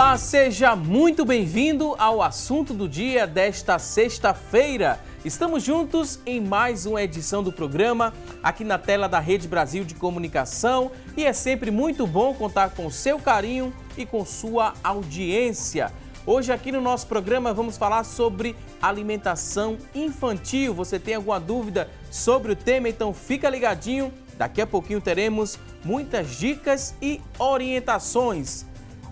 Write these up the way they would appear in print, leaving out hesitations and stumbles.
Olá, seja muito bem-vindo ao assunto do dia desta sexta-feira. Estamos juntos em mais uma edição do programa aqui na tela da Rede Brasil de Comunicação e é sempre muito bom contar com o seu carinho e com sua audiência. Hoje aqui no nosso programa vamos falar sobre alimentação infantil. Você tem alguma dúvida sobre o tema? Então fica ligadinho. Daqui a pouquinho teremos muitas dicas e orientações.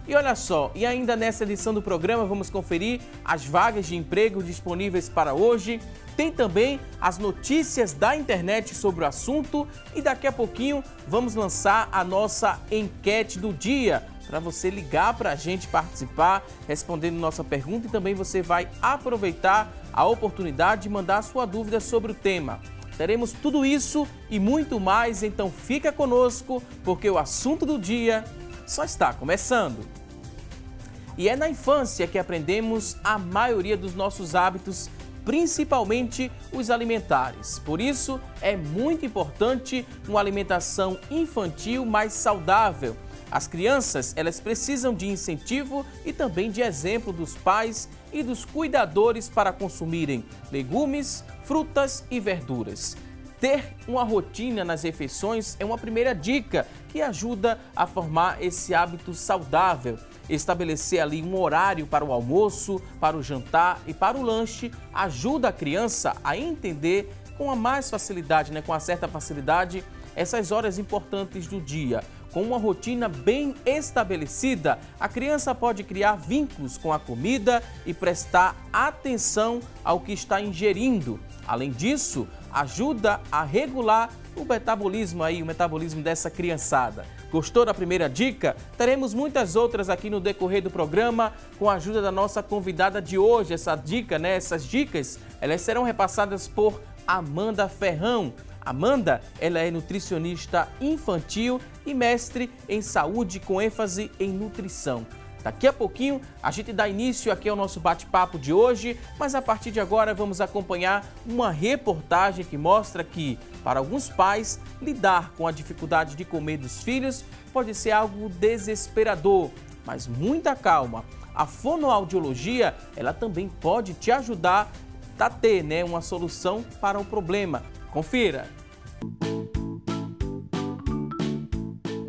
E olha só, e ainda nessa edição do programa vamos conferir as vagas de emprego disponíveis para hoje. Tem também as notícias da internet sobre o assunto e daqui a pouquinho vamos lançar a nossa enquete do dia para você ligar para a gente participar, respondendo nossa pergunta e também você vai aproveitar a oportunidade de mandar a sua dúvida sobre o tema. Teremos tudo isso e muito mais, então fica conosco porque o assunto do dia só está começando. E é na infância que aprendemos a maioria dos nossos hábitos, principalmente os alimentares. Por isso, é muito importante uma alimentação infantil mais saudável. As crianças, elas precisam de incentivo e também de exemplo dos pais e dos cuidadores para consumirem legumes, frutas e verduras. Ter uma rotina nas refeições é uma primeira dica que ajuda a formar esse hábito saudável. Estabelecer ali um horário para o almoço, para o jantar e para o lanche ajuda a criança a entender com a mais facilidade, com uma certa facilidade, essas horas importantes do dia. Com uma rotina bem estabelecida, a criança pode criar vínculos com a comida e prestar atenção ao que está ingerindo. Além disso, ajuda a regular o metabolismo dessa criançada. Gostou da primeira dica? Teremos muitas outras aqui no decorrer do programa com a ajuda da nossa convidada de hoje. Essas dicas, elas serão repassadas por Amanda Ferrão. Amanda, ela é nutricionista infantil e mestre em saúde com ênfase em nutrição. Daqui a pouquinho a gente dá início aqui ao nosso bate-papo de hoje, mas a partir de agora vamos acompanhar uma reportagem que mostra que, para alguns pais, lidar com a dificuldade de comer dos filhos pode ser algo desesperador, mas muita calma. A fonoaudiologia, ela também pode te ajudar a ter, uma solução para o problema. Confira!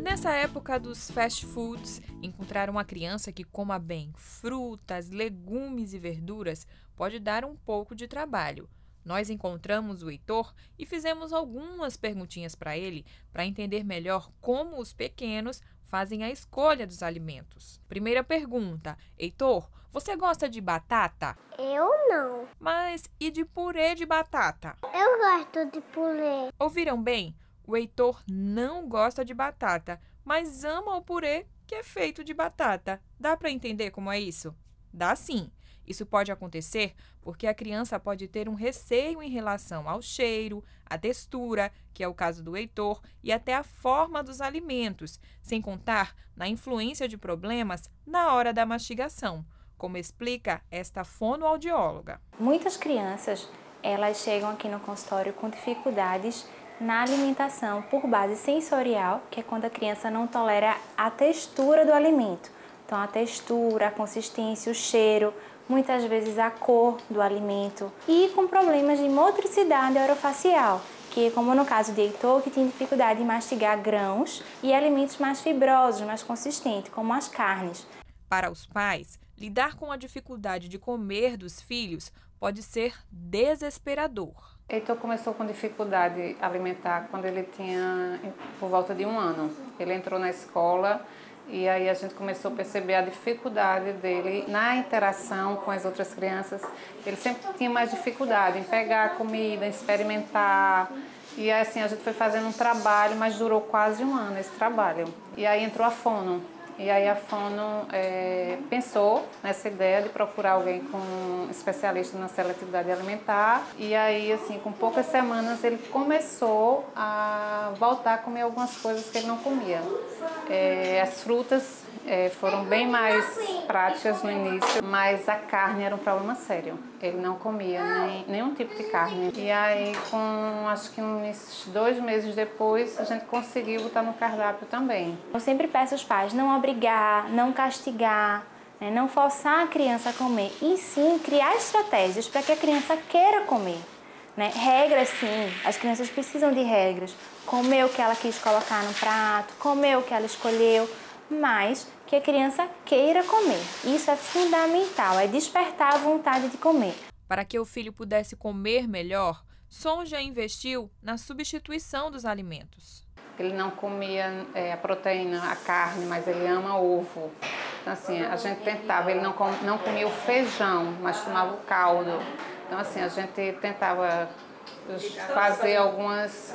Nessa época dos fast foods, encontrar uma criança que coma bem frutas, legumes e verduras pode dar um pouco de trabalho. Nós encontramos o Heitor e fizemos algumas perguntinhas para ele para entender melhor como os pequenos fazem a escolha dos alimentos. Primeira pergunta: Heitor, você gosta de batata? Eu não. Mas e de purê de batata? Eu gosto de purê. Ouviram bem? O Heitor não gosta de batata, mas ama o purê que é feito de batata. Dá para entender como é isso? Dá sim. Isso pode acontecer porque a criança pode ter um receio em relação ao cheiro, à textura, que é o caso do Heitor, e até a forma dos alimentos, sem contar na influência de problemas na hora da mastigação, como explica esta fonoaudióloga. Muitas crianças, elas chegam aqui no consultório com dificuldades na alimentação por base sensorial, que é quando a criança não tolera a textura do alimento. Então, a textura, a consistência, o cheiro, muitas vezes a cor do alimento. E com problemas de motricidade orofacial, que é como no caso de Heitor, que tem dificuldade em mastigar grãos e alimentos mais fibrosos, mais consistentes, como as carnes. Para os pais, lidar com a dificuldade de comer dos filhos pode ser desesperador. Heitor começou com dificuldade alimentar quando ele tinha por volta de 1 ano. Ele entrou na escola e aí a gente começou a perceber a dificuldade dele na interação com as outras crianças. Ele sempre tinha mais dificuldade em pegar a comida, em experimentar. E assim a gente foi fazendo um trabalho, mas durou quase 1 ano esse trabalho. E aí entrou a fono. E aí a fono pensou nessa ideia de procurar alguém com especialista na seletividade alimentar. E aí, assim, com poucas semanas, ele começou a voltar a comer algumas coisas que ele não comia. As frutas foram bem mais práticas no início, mas a carne era um problema sério. Ele não comia nenhum tipo de carne. E aí, acho que uns 2 meses depois, a gente conseguiu botar no cardápio também. Eu sempre peço aos pais não obrigar, não castigar, né? Não forçar a criança a comer, e sim criar estratégias para que a criança queira comer. Né? Regras, sim, as crianças precisam de regras. Comer o que ela quis colocar no prato, comer o que ela escolheu, mas que a criança queira comer. Isso é fundamental, é despertar a vontade de comer. Para que o filho pudesse comer melhor, Sonja investiu na substituição dos alimentos. Ele não comia a proteína, a carne, mas ele ama ovo. Então, assim, a gente tentava, ele não comia o feijão, mas tomava o caldo. Então, assim, a gente tentava fazer algumas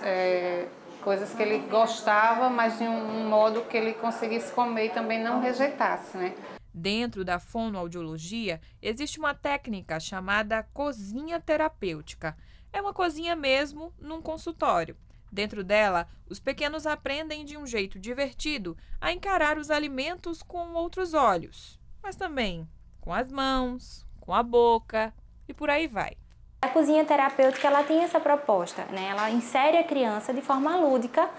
coisas que ele gostava, mas de um modo que ele conseguisse comer e também não rejeitasse, né? Dentro da fonoaudiologia, existe uma técnica chamada cozinha terapêutica. É uma cozinha mesmo num consultório. Dentro dela, os pequenos aprendem de um jeito divertido a encarar os alimentos com outros olhos, mas também com as mãos, com a boca e por aí vai. A cozinha terapêutica ela tem essa proposta, né? Ela insere a criança de forma lúdica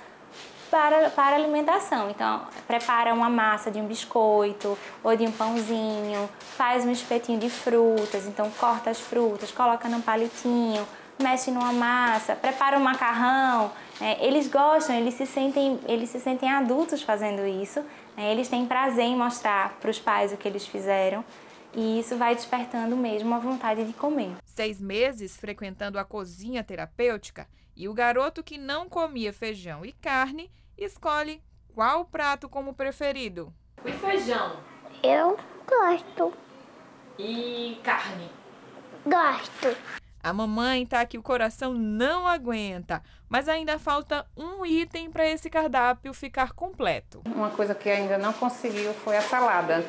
para a alimentação. Então, prepara uma massa de um biscoito ou de um pãozinho, faz um espetinho de frutas, então corta as frutas, coloca num palitinho, mexe numa massa, prepara um macarrão. Eles gostam, eles se sentem adultos fazendo isso, né? Eles têm prazer em mostrar para os pais o que eles fizeram. E isso vai despertando mesmo a vontade de comer. 6 meses frequentando a cozinha terapêutica e o garoto que não comia feijão e carne escolhe qual prato como preferido. E feijão? Eu gosto. E carne? Gosto. A mamãe tá que o coração não aguenta, mas ainda falta um item para esse cardápio ficar completo. Uma coisa que ainda não conseguiu foi a salada.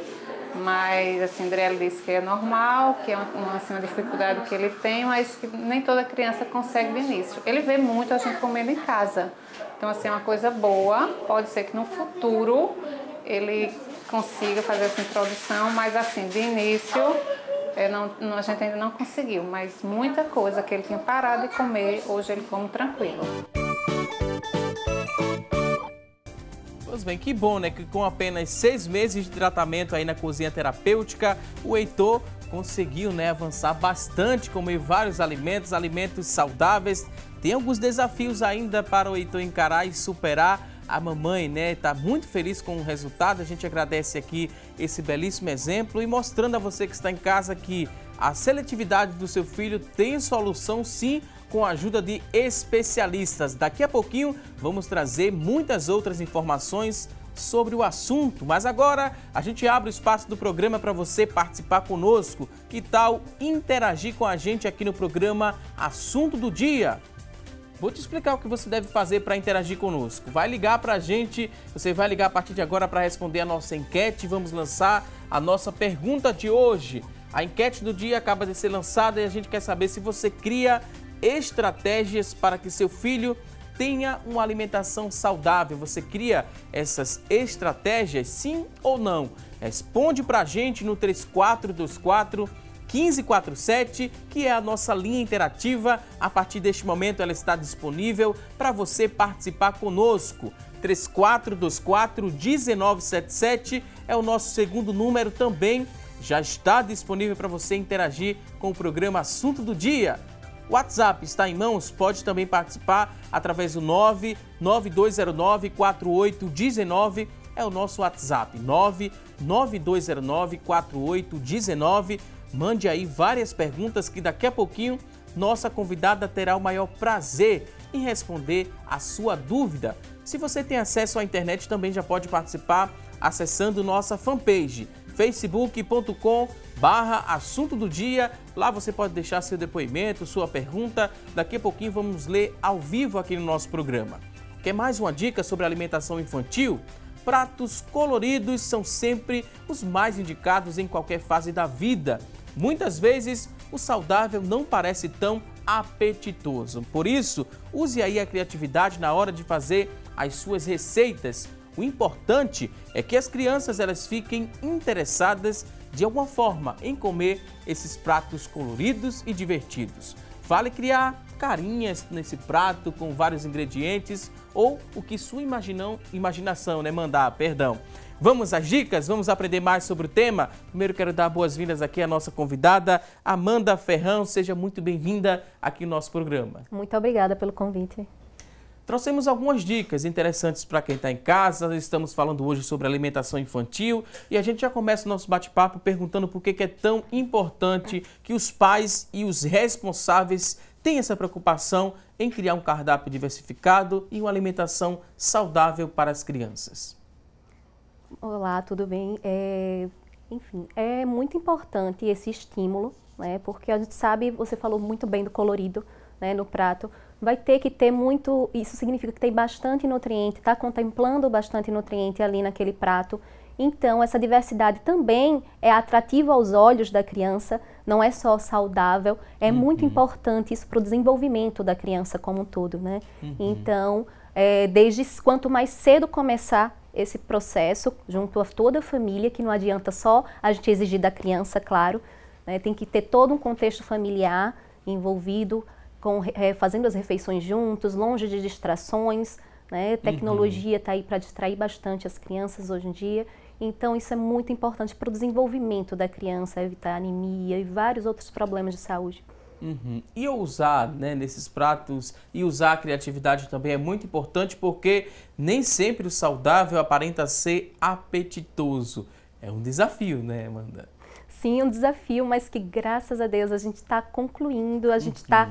Mas, assim, André disse que é normal, que é uma dificuldade que ele tem, mas que nem toda criança consegue de início. Ele vê muito a gente comendo em casa. Então, assim, é uma coisa boa. Pode ser que no futuro ele consiga fazer essa introdução, mas, assim, de início a gente ainda não conseguiu. Mas muita coisa que ele tinha parado de comer, hoje ele come tranquilo. Pois bem, que bom, né? Que com apenas 6 meses de tratamento aí na cozinha terapêutica, o Heitor conseguiu, né, avançar bastante, comer vários alimentos saudáveis. Tem alguns desafios ainda para o Heitor encarar e superar. A mamãe, né, tá muito feliz com o resultado. A gente agradece aqui esse belíssimo exemplo e mostrando a você que está em casa que a seletividade do seu filho tem solução sim, com a ajuda de especialistas. Daqui a pouquinho vamos trazer muitas outras informações sobre o assunto, mas agora a gente abre o espaço do programa para você participar conosco. Que tal interagir com a gente aqui no programa Assunto do Dia? Vou te explicar o que você deve fazer para interagir conosco. Vai ligar para a gente, você vai ligar a partir de agora para responder a nossa enquete. Vamos lançar a nossa pergunta de hoje. A enquete do dia acaba de ser lançada e a gente quer saber se você cria estratégias para que seu filho tenha uma alimentação saudável. Você cria essas estratégias, sim ou não? Responde pra gente no 3424-1547, que é a nossa linha interativa. A partir deste momento ela está disponível para você participar conosco. 3424-1977 é o nosso segundo número também. Já está disponível para você interagir com o programa Assunto do Dia. O WhatsApp está em mãos, pode também participar através do 99209-4819, é o nosso WhatsApp, 99209-4819. Mande aí várias perguntas que daqui a pouquinho nossa convidada terá o maior prazer em responder a sua dúvida. Se você tem acesso à internet, também já pode participar acessando nossa fanpage, facebook.com/assunto do dia. Lá você pode deixar seu depoimento, sua pergunta. Daqui a pouquinho vamos ler ao vivo aqui no nosso programa. Quer mais uma dica sobre alimentação infantil? Pratos coloridos são sempre os mais indicados em qualquer fase da vida. Muitas vezes o saudável não parece tão apetitoso. Por isso, use aí a criatividade na hora de fazer as suas receitas. O importante é que as crianças elas fiquem interessadas de alguma forma em comer esses pratos coloridos e divertidos. Vale criar carinhas nesse prato com vários ingredientes ou o que sua imaginação mandar, Vamos às dicas? Vamos aprender mais sobre o tema? Primeiro quero dar boas-vindas aqui à nossa convidada, Amanda Ferrão. Seja muito bem-vinda aqui no nosso programa. Muito obrigada pelo convite. Trouxemos algumas dicas interessantes para quem está em casa. Estamos falando hoje sobre alimentação infantil e a gente já começa o nosso bate-papo perguntando por que é tão importante que os pais e os responsáveis tenham essa preocupação em criar um cardápio diversificado e uma alimentação saudável para as crianças. Olá, tudo bem? Enfim, é muito importante esse estímulo, né? Porque a gente sabe, você falou muito bem do colorido, né, no prato. Vai ter que ter muito, isso significa que tem bastante nutriente, está contemplando bastante nutriente ali naquele prato. Então, essa diversidade também é atrativa aos olhos da criança, não é só saudável, é muito importante isso para o desenvolvimento da criança como um todo, né? Então, desde quanto mais cedo começar esse processo, junto a toda a família, que não adianta só a gente exigir da criança, claro, né? Tem que ter todo um contexto familiar envolvido, fazendo as refeições juntos, longe de distrações, né? Tecnologia está aí para distrair bastante as crianças hoje em dia, então isso é muito importante para o desenvolvimento da criança, evitar anemia e vários outros problemas de saúde. E usar, né, nesses pratos e usar a criatividade também é muito importante, porque nem sempre o saudável aparenta ser apetitoso. É um desafio, né, Amanda? Sim, um desafio, mas que graças a Deus a gente está concluindo, a gente está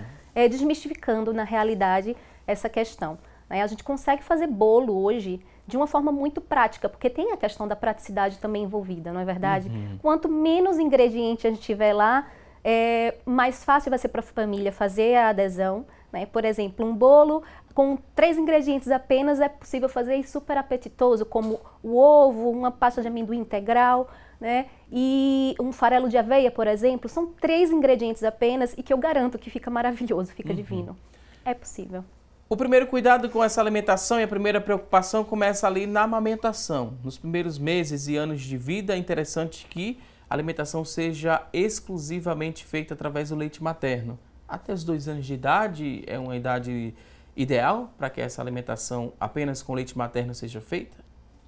desmistificando na realidade essa questão, né? A gente consegue fazer bolo hoje de uma forma muito prática, porque tem a questão da praticidade também envolvida, não é verdade? Quanto menos ingrediente a gente tiver lá, mais fácil vai ser para a família fazer a adesão, né? Por exemplo, um bolo com 3 ingredientes apenas é possível fazer super apetitoso, como o ovo, uma pasta de amendoim integral, né? E um farelo de aveia, por exemplo, são 3 ingredientes apenas e que eu garanto que fica maravilhoso, fica divino. É possível. O primeiro cuidado com essa alimentação e a primeira preocupação começa ali na amamentação. Nos primeiros meses e anos de vida, é interessante que a alimentação seja exclusivamente feita através do leite materno. Até os 2 anos de idade é uma idade ideal para que essa alimentação apenas com leite materno seja feita?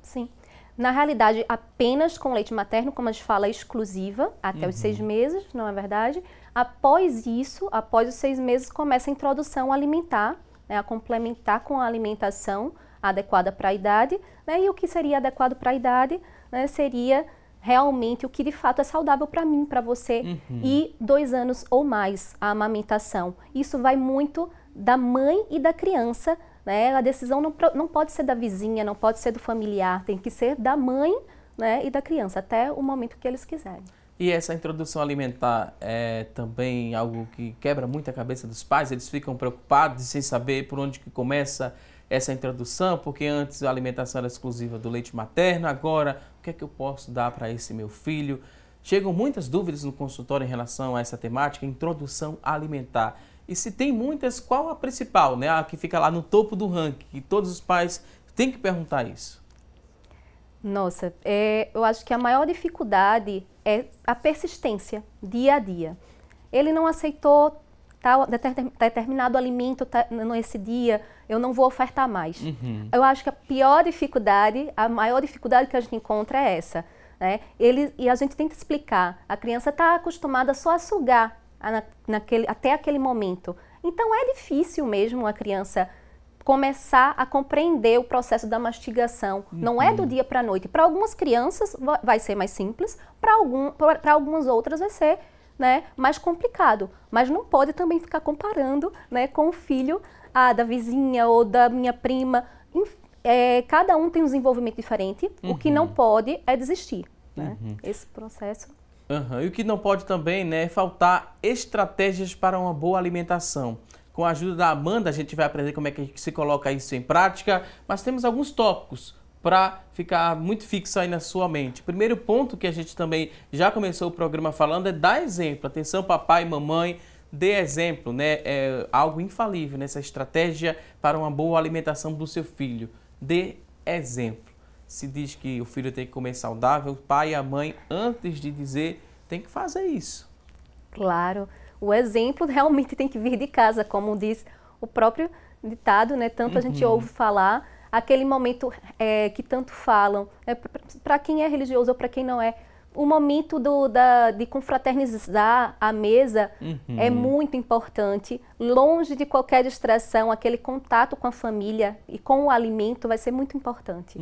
Sim. Na realidade, apenas com leite materno, como a gente fala, exclusiva, até os 6 meses, não é verdade? Após isso, após os 6 meses, começa a introdução alimentar, né, a complementar com a alimentação adequada para a idade, né? E o que seria adequado para a idade, né, seria realmente o que de fato é saudável para mim, para você, e 2 anos ou mais a amamentação. Isso vai muito da mãe e da criança, né? A decisão não pode ser da vizinha, não pode ser do familiar, tem que ser da mãe, né, e da criança, até o momento que eles quiserem. E essa introdução alimentar é também algo que quebra muito a cabeça dos pais? Eles ficam preocupados sem saber por onde que começa essa introdução, porque antes a alimentação era exclusiva do leite materno, agora o que é que eu posso dar para esse meu filho? Chegam muitas dúvidas no consultório em relação a essa temática, introdução alimentar. E se tem muitas, qual a principal, né? A que fica lá no topo do ranking, que todos os pais têm que perguntar isso. Nossa, eu acho que a maior dificuldade é a persistência, dia a dia. Ele não aceitou determinado alimento nesse dia, eu não vou ofertar mais. Eu acho que a maior dificuldade que a gente encontra é essa, né? E a gente tenta explicar, a criança está acostumada só a sugar até aquele momento. Então é difícil mesmo a criança começar a compreender o processo da mastigação. Não é do dia para a noite. Para algumas crianças vai ser mais simples, para algumas outras vai ser, né, mais complicado. Mas não pode também ficar comparando, né, com o filho da vizinha ou da minha prima. Cada um tem um desenvolvimento diferente. O que não pode é desistir, né? Esse processo. E o que não pode também, né, é faltar estratégias para uma boa alimentação. Com a ajuda da Amanda, a gente vai aprender como é que se coloca isso em prática, mas temos alguns tópicos para ficar muito fixo aí na sua mente. O primeiro ponto que a gente também já começou o programa falando é dar exemplo. Atenção, papai e mamãe, dê exemplo, né? É algo infalível nessa estratégia para uma boa alimentação do seu filho. Dê exemplo. Se diz que o filho tem que comer saudável, o pai e a mãe, antes de dizer, tem que fazer isso. Claro. O exemplo realmente tem que vir de casa, como diz o próprio ditado, né? Tanto a gente ouve falar, aquele momento que tanto falam, para quem é religioso ou para quem não é, o momento de confraternizar a mesa é muito importante, longe de qualquer distração, aquele contato com a família e com o alimento vai ser muito importante.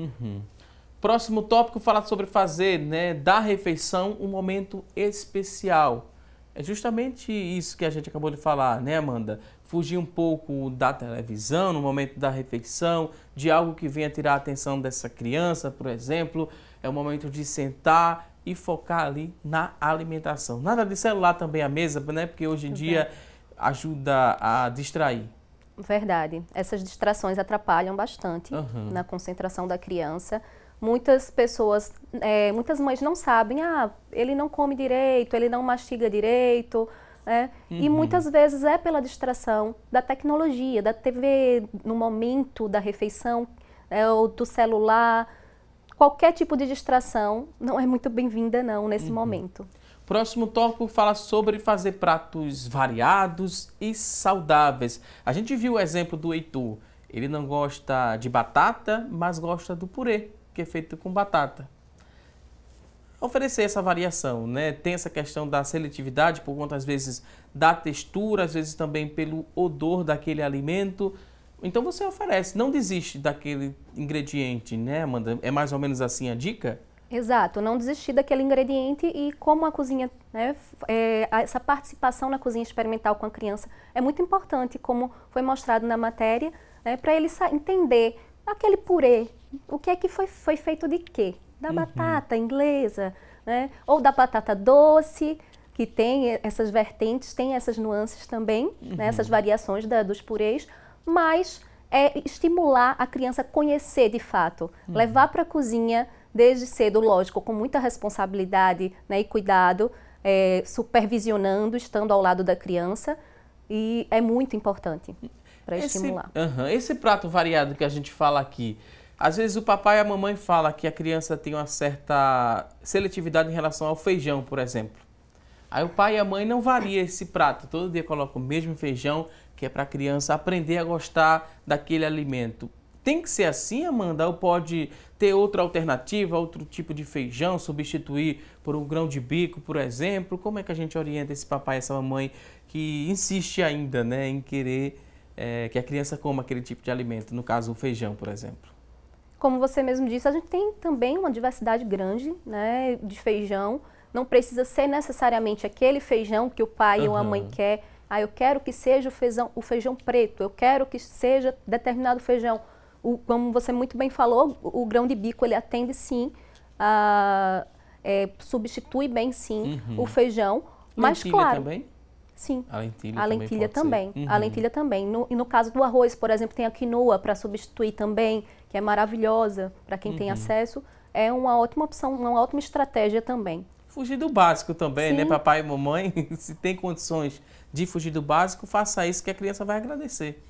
Próximo tópico, falar sobre fazer, né, da refeição um momento especial. É justamente isso que a gente acabou de falar, né, Amanda? Fugir um pouco da televisão no momento da refeição, de algo que venha tirar a atenção dessa criança, por exemplo. É o momento de sentar e focar ali na alimentação. Nada de celular também à mesa, né? Porque hoje em dia ajuda a distrair. Verdade. Essas distrações atrapalham bastante na concentração da criança. Muitas pessoas, muitas mães não sabem, ele não come direito, ele não mastiga direito, né? E muitas vezes é pela distração da tecnologia, da TV no momento da refeição, ou do celular. Qualquer tipo de distração não é muito bem-vinda não nesse momento. Próximo tópico fala sobre fazer pratos variados e saudáveis. A gente viu o exemplo do Heitor. Ele não gosta de batata, mas gosta do purê, que é feito com batata. Oferecer essa variação, né? Tem essa questão da seletividade, por conta, às vezes, da textura, às vezes também pelo odor daquele alimento. Então você oferece, não desiste daquele ingrediente, né, Amanda? É mais ou menos assim a dica? Exato, não desistir daquele ingrediente e como a cozinha, né, essa participação na cozinha experimental com a criança é muito importante, como foi mostrado na matéria, né, para ele entender aquele purê, o que é que foi feito de quê? Da batata inglesa, né, ou da batata doce, que tem essas vertentes, tem essas nuances também, né, essas variações dos purês, mas estimular a criança a conhecer de fato, levar para a cozinha desde cedo, lógico, com muita responsabilidade, né, e cuidado, supervisionando, estando ao lado da criança, e é muito importante para estimular. Esse prato variado que a gente fala aqui, às vezes o papai e a mamãe falam que a criança tem uma certa seletividade em relação ao feijão, por exemplo. Aí o pai e a mãe não variam esse prato, todo dia colocam o mesmo feijão, que é para a criança aprender a gostar daquele alimento. Tem que ser assim, Amanda? Ou pode ter outra alternativa, outro tipo de feijão, substituir por um grão de bico, por exemplo? Como é que a gente orienta esse papai e essa mamãe que insiste ainda, né, em querer que a criança coma aquele tipo de alimento, no caso o feijão, por exemplo? Como você mesmo disse, a gente tem também uma diversidade grande, né, de feijão. Não precisa ser necessariamente aquele feijão que o pai ou a mãe quer. Eu quero que seja o feijão preto, eu quero que seja determinado feijão. Como você muito bem falou, o grão de bico ele atende sim, substitui bem sim o feijão. Mas claro, também? Sim, a lentilha também. A lentilha também. E no caso do arroz, por exemplo, tem a quinoa para substituir também, que é maravilhosa para quem tem acesso. É uma ótima opção, uma ótima estratégia também. Fugir do básico também, Sim. né, papai e mamãe? Se tem condições de fugir do básico, faça isso que a criança vai agradecer.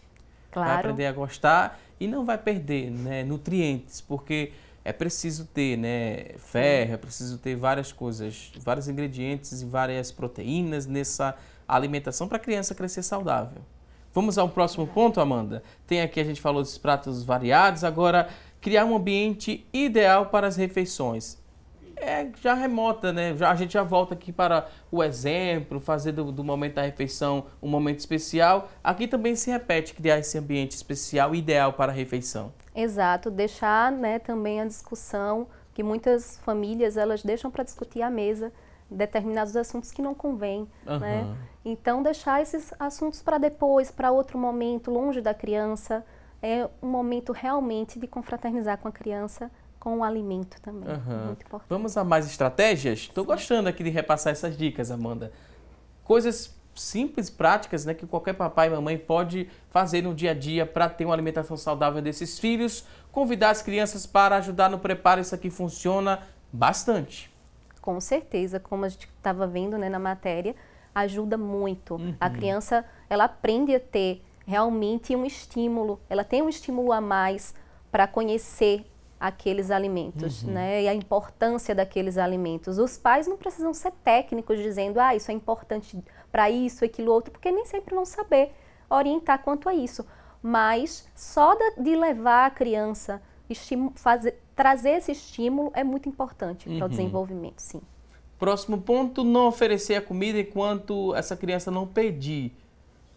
Claro. Vai aprender a gostar e não vai perder, né, nutrientes, porque é preciso ter, né, ferro, é preciso ter várias coisas, vários ingredientes e várias proteínas nessa alimentação para a criança crescer saudável. Vamos ao próximo ponto, Amanda? Tem aqui, a gente falou dos pratos variados, agora criar um ambiente ideal para as refeições. Já remota, né? A gente já volta aqui para o exemplo, fazer do momento da refeição um momento especial. Aqui também se repete criar esse ambiente especial ideal para a refeição. Exato, deixar, né, também a discussão, que muitas famílias elas deixam para discutir à mesa determinados assuntos que não convêm, né? Então deixar esses assuntos para depois, para outro momento, longe da criança, é um momento realmente de confraternizar com a criança, com o alimento também, muito importante. Vamos a mais estratégias? Estou gostando aqui de repassar essas dicas, Amanda. Coisas simples, práticas, né, que qualquer papai e mamãe pode fazer no dia a dia para ter uma alimentação saudável desses filhos. Convidar as crianças para ajudar no preparo, isso aqui funciona bastante. Com certeza, como a gente estava vendo, né, na matéria, ajuda muito. A criança, ela aprende a ter realmente um estímulo, ela tem um estímulo a mais para conhecer aqueles alimentos, né? E a importância daqueles alimentos. Os pais não precisam ser técnicos dizendo, isso é importante para isso, aquilo outro, porque nem sempre vão saber orientar quanto a isso. mas só de levar a criança, trazer esse estímulo é muito importante para o desenvolvimento, sim. Próximo ponto, não oferecer a comida enquanto essa criança não pedir.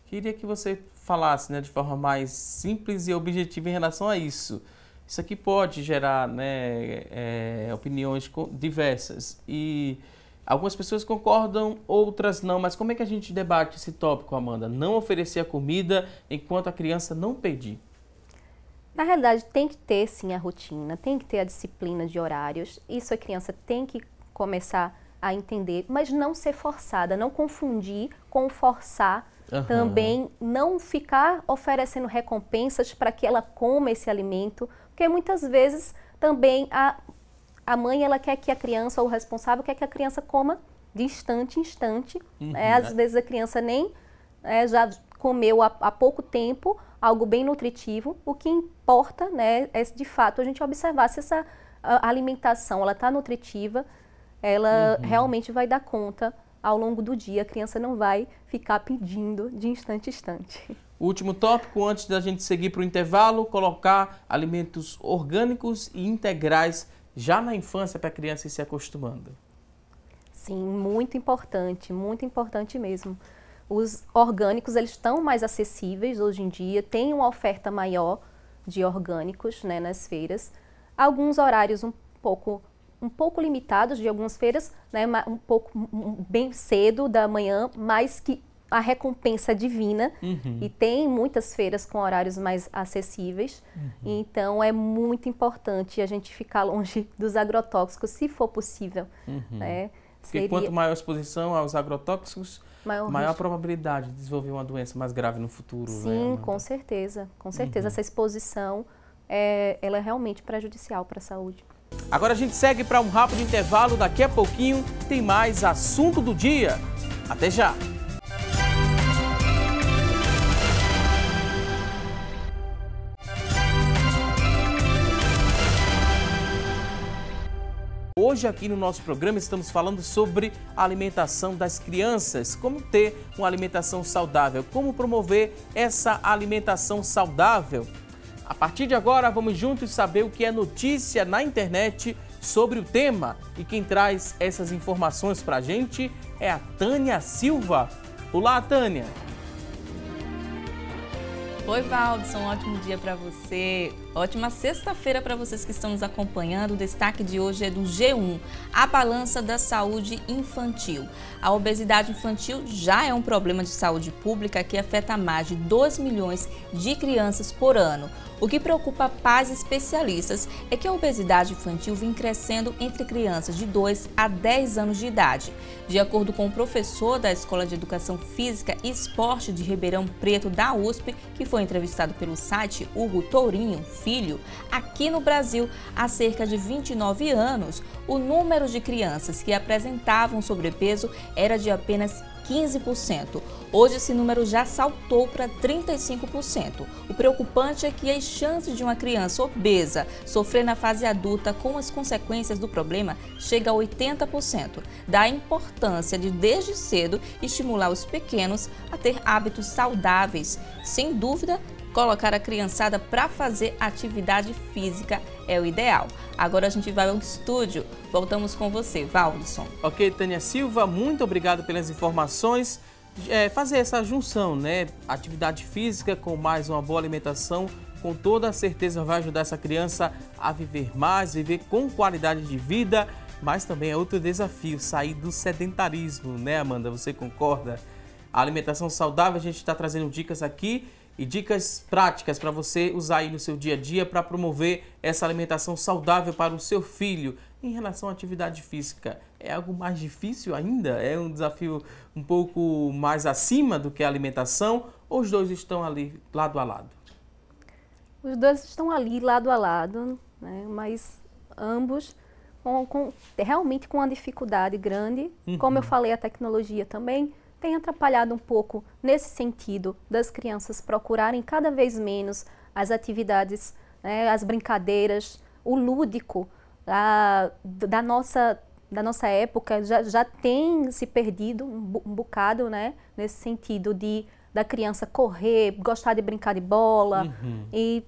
Queria que você falasse, né, de forma mais simples e objetiva em relação a isso. Isso aqui pode gerar, né, opiniões diversas e algumas pessoas concordam, outras não. Mas como é que a gente debate esse tópico, Amanda? Não oferecer a comida enquanto a criança não pedir. Na realidade, tem que ter sim a rotina, tem que ter a disciplina de horários. Isso a criança tem que começar a entender, mas não ser forçada, não confundir com forçar. Também não ficar oferecendo recompensas para que ela coma esse alimento, porque muitas vezes também a mãe ela quer que a criança, ou o responsável, quer que a criança coma de instante em instante. Às vezes a criança nem já comeu há pouco tempo algo bem nutritivo. O que importa, né, é de fato a gente observar se essa alimentação ela está nutritiva, ela realmente vai dar conta ao longo do dia, a criança não vai ficar pedindo de instante em instante. O último tópico, antes da gente seguir para o intervalo, colocar alimentos orgânicos e integrais já na infância para a criança ir se acostumando. Sim, muito importante mesmo. Os orgânicos, eles estão mais acessíveis hoje em dia, tem uma oferta maior de orgânicos, né, nas feiras. Alguns horários um pouco limitados de algumas feiras, né, bem cedo da manhã, mas que a recompensa é divina. E tem muitas feiras com horários mais acessíveis. Então é muito importante a gente ficar longe dos agrotóxicos, se for possível. Né? Porque quanto maior a exposição aos agrotóxicos, maior a probabilidade de desenvolver uma doença mais grave no futuro. Sim, né, com certeza. Com certeza. Essa exposição ela é realmente prejudicial para a saúde. Agora a gente segue para um rápido intervalo, daqui a pouquinho tem mais assunto do dia. Até já! Hoje aqui no nosso programa estamos falando sobre a alimentação das crianças, como ter uma alimentação saudável, como promover essa alimentação saudável. A partir de agora, vamos juntos saber o que é notícia na internet sobre o tema. E quem traz essas informações para a gente é a Tânia Silva. Olá, Tânia! Oi, Valdson, ótimo dia para você. Ótima sexta-feira para vocês que estão nos acompanhando. O destaque de hoje é do G1, a balança da saúde infantil. A obesidade infantil já é um problema de saúde pública que afeta mais de 2 milhões de crianças por ano. O que preocupa pais especialistas é que a obesidade infantil vem crescendo entre crianças de 2 a 10 anos de idade. De acordo com o professor da Escola de Educação Física e Esporte de Ribeirão Preto da USP, que foi entrevistado pelo site Hugo Tourinho Filho, aqui no Brasil, há cerca de 29 anos, o número de crianças que apresentavam sobrepeso era de apenas 15%. Hoje esse número já saltou para 35%. O preocupante é que as chances de uma criança obesa sofrer na fase adulta com as consequências do problema chega a 80%. Da importância de, desde cedo, estimular os pequenos a ter hábitos saudáveis. Sem dúvida, colocar a criançada para fazer atividade física é o ideal. Agora a gente vai ao estúdio. Voltamos com você, Valdson. Ok, Tânia Silva, muito obrigado pelas informações. Fazer essa junção, né? Atividade física com mais uma boa alimentação, com toda certeza vai ajudar essa criança a viver mais, viver com qualidade de vida, mas também é outro desafio, sair do sedentarismo, né, Amanda? Você concorda? A alimentação saudável, a gente está trazendo dicas aqui e dicas práticas para você usar aí no seu dia a dia para promover essa alimentação saudável para o seu filho. Em relação à atividade física, é algo mais difícil ainda? É um desafio um pouco mais acima do que a alimentação? Ou os dois estão ali lado a lado? Os dois estão ali lado a lado, né? Mas ambos realmente com uma dificuldade grande. Como eu falei, a tecnologia também tem atrapalhado um pouco nesse sentido das crianças procurarem cada vez menos as atividades, né, as brincadeiras, o lúdico da nossa época já tem se perdido um bocado, né, nesse sentido da criança correr, gostar de brincar de bola e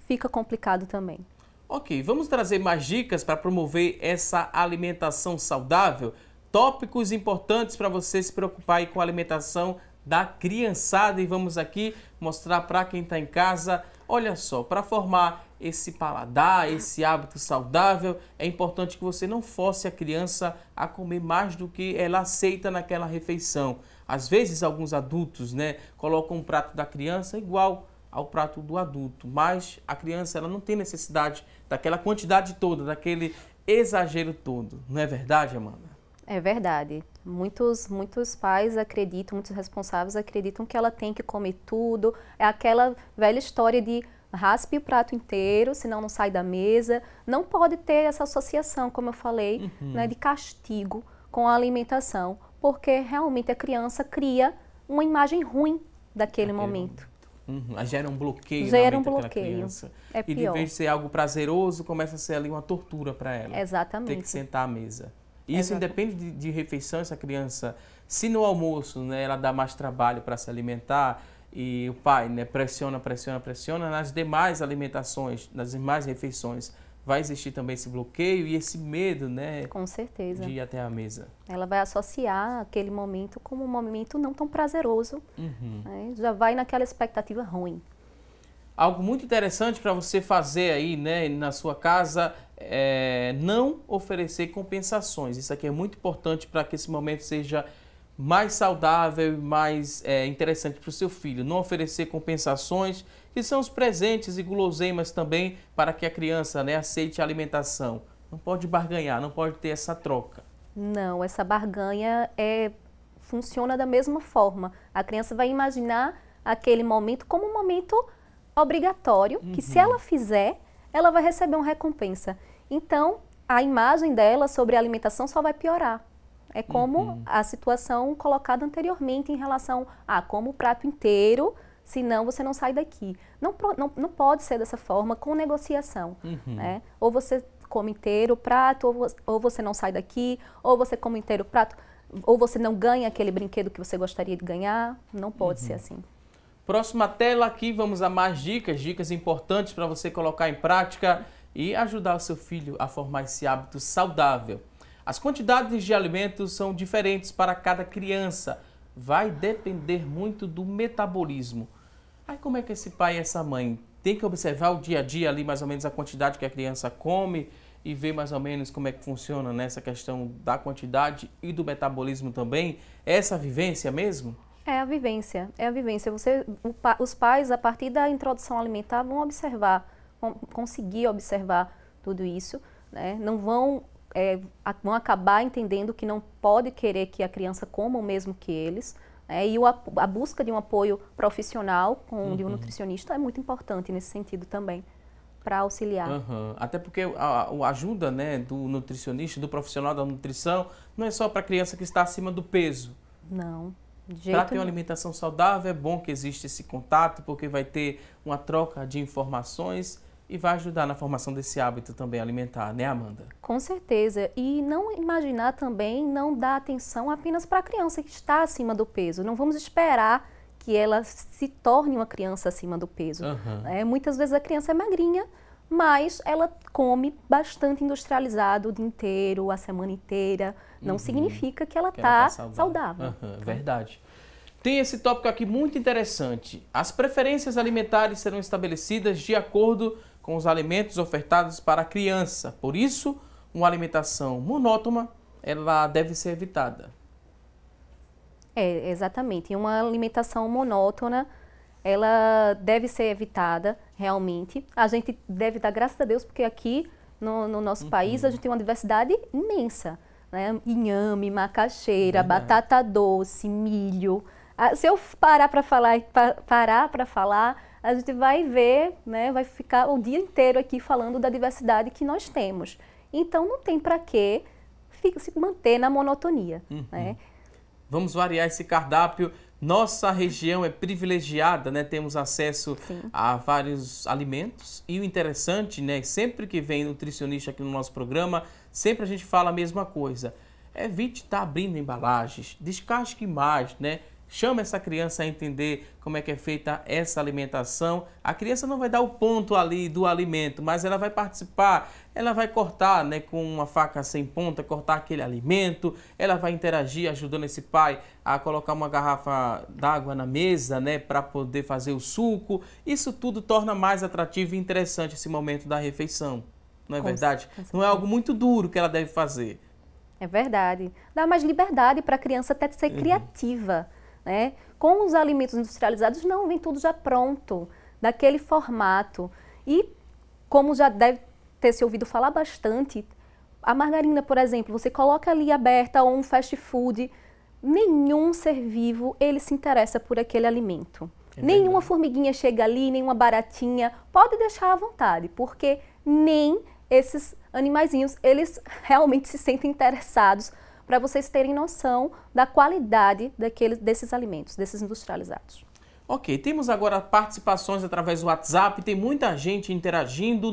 fica complicado também. Ok, vamos trazer mais dicas para promover essa alimentação saudável? Tópicos importantes para você se preocupar aí com a alimentação da criançada, e vamos aqui mostrar para quem está em casa. Olha só, para formar esse paladar, esse hábito saudável, é importante que você não force a criança a comer mais do que ela aceita naquela refeição. Às vezes, alguns adultos, né, colocam um prato da criança igual ao prato do adulto, mas a criança ela não tem necessidade daquela quantidade toda, daquele exagero todo. Não é verdade, Amanda? É verdade. Muitos pais acreditam, muitos responsáveis acreditam que ela tem que comer tudo. É aquela velha história de raspe o prato inteiro, senão não sai da mesa. Não pode ter essa associação, como eu falei, né, de castigo com a alimentação, porque realmente a criança cria uma imagem ruim daquele momento. Gera um bloqueio Gera na um mente daquela bloqueio. criança. É e de vez de ser algo prazeroso, começa a ser ali uma tortura para ela. Exatamente. Ter que sentar à mesa. E isso independe de refeição, essa criança, se no almoço, né, ela dá mais trabalho para se alimentar e o pai, né, pressiona, nas demais alimentações, nas demais refeições, vai existir também esse bloqueio e esse medo, né? Com certeza. De ir até a mesa. Ela vai associar aquele momento como um momento não tão prazeroso, né? Já vai naquela expectativa ruim. Algo muito interessante para você fazer aí, né, na sua casa, é não oferecer compensações. Isso aqui é muito importante para que esse momento seja mais saudável e mais interessante para o seu filho. Não oferecer compensações, que são os presentes e guloseimas também, para que a criança, né, aceite a alimentação. Não pode barganhar, não pode ter essa troca. Não, essa barganha funciona da mesma forma. A criança vai imaginar aquele momento como um momento obrigatório, que se ela fizer, ela vai receber uma recompensa. Então, a imagem dela sobre a alimentação só vai piorar. É como a situação colocada anteriormente em relação a como o prato inteiro, senão você não sai daqui. Não pode ser dessa forma com negociação. Né? Ou você come inteiro o prato, ou você não sai daqui, ou você come inteiro o prato, ou você não ganha aquele brinquedo que você gostaria de ganhar. Não pode ser assim. Próxima tela aqui, vamos a mais dicas importantes para você colocar em prática e ajudar o seu filho a formar esse hábito saudável. As quantidades de alimentos são diferentes para cada criança. Vai depender muito do metabolismo. Aí como é que esse pai e essa mãe tem que observar o dia a dia ali, mais ou menos a quantidade que a criança come e ver mais ou menos como é que funciona nessa questão da quantidade e do metabolismo também? É essa vivência mesmo? É a vivência, é a vivência. Os pais, a partir da introdução alimentar, vão observar, vão conseguir observar tudo isso, né? Não vão acabar entendendo que não pode querer que a criança coma o mesmo que eles. E a busca de um apoio profissional de um nutricionista é muito importante nesse sentido também, para auxiliar. Até porque a ajuda, né, do nutricionista, do profissional da nutrição, não é só para a criança que está acima do peso. Não. Para ter uma alimentação saudável, é bom que exista esse contato, porque vai ter uma troca de informações e vai ajudar na formação desse hábito também alimentar, né, Amanda? Com certeza. E não imaginar também, não dar atenção apenas para a criança que está acima do peso. Não vamos esperar que ela se torne uma criança acima do peso. Muitas vezes a criança é magrinha, mas ela come bastante industrializado o dia inteiro, a semana inteira. Não significa que ela está saudável. Verdade. Tem esse tópico aqui muito interessante. As preferências alimentares serão estabelecidas de acordo com os alimentos ofertados para a criança. Por isso, uma alimentação monótona, ela deve ser evitada. Exatamente. Uma alimentação monótona, ela deve ser evitada, realmente. A gente deve dar graças a Deus, porque aqui no nosso país a gente tem uma diversidade imensa, né? Inhame, macaxeira, batata doce, milho. Se eu parar para falar, a gente vai ver, né? Vai ficar o dia inteiro aqui falando da diversidade que nós temos. Então, não tem para que se manter na monotonia, né? Vamos variar esse cardápio. Nossa região é privilegiada, né? Temos acesso a vários alimentos. E o interessante, né? Sempre que vem nutricionista aqui no nosso programa, sempre a gente fala a mesma coisa. Evite estar abrindo embalagens, descasque mais, né? chama essa criança a entender como é que é feita essa alimentação. A criança não vai dar o ponto ali do alimento, mas ela vai participar, ela vai cortar, né, com uma faca sem ponta, cortar aquele alimento, ela vai interagir ajudando esse pai a colocar uma garrafa d'água na mesa, né, para poder fazer o suco. Isso tudo torna mais atrativo e interessante esse momento da refeição, não é verdade? Não é algo muito duro que ela deve fazer. É verdade. Dá mais liberdade para a criança até ser criativa. Né? Com os alimentos industrializados, não, vem tudo já pronto, daquele formato. E, como já deve ter se ouvido falar bastante, a margarina, por exemplo, você coloca ali aberta ou um fast food, nenhum ser vivo ele se interessa por aquele alimento. Nenhuma formiguinha chega ali, nenhuma baratinha, pode deixar à vontade, porque nem esses animaizinhos, eles realmente se sentem interessados, para vocês terem noção da qualidade desses alimentos, desses industrializados. Ok, temos agora participações através do WhatsApp, tem muita gente interagindo,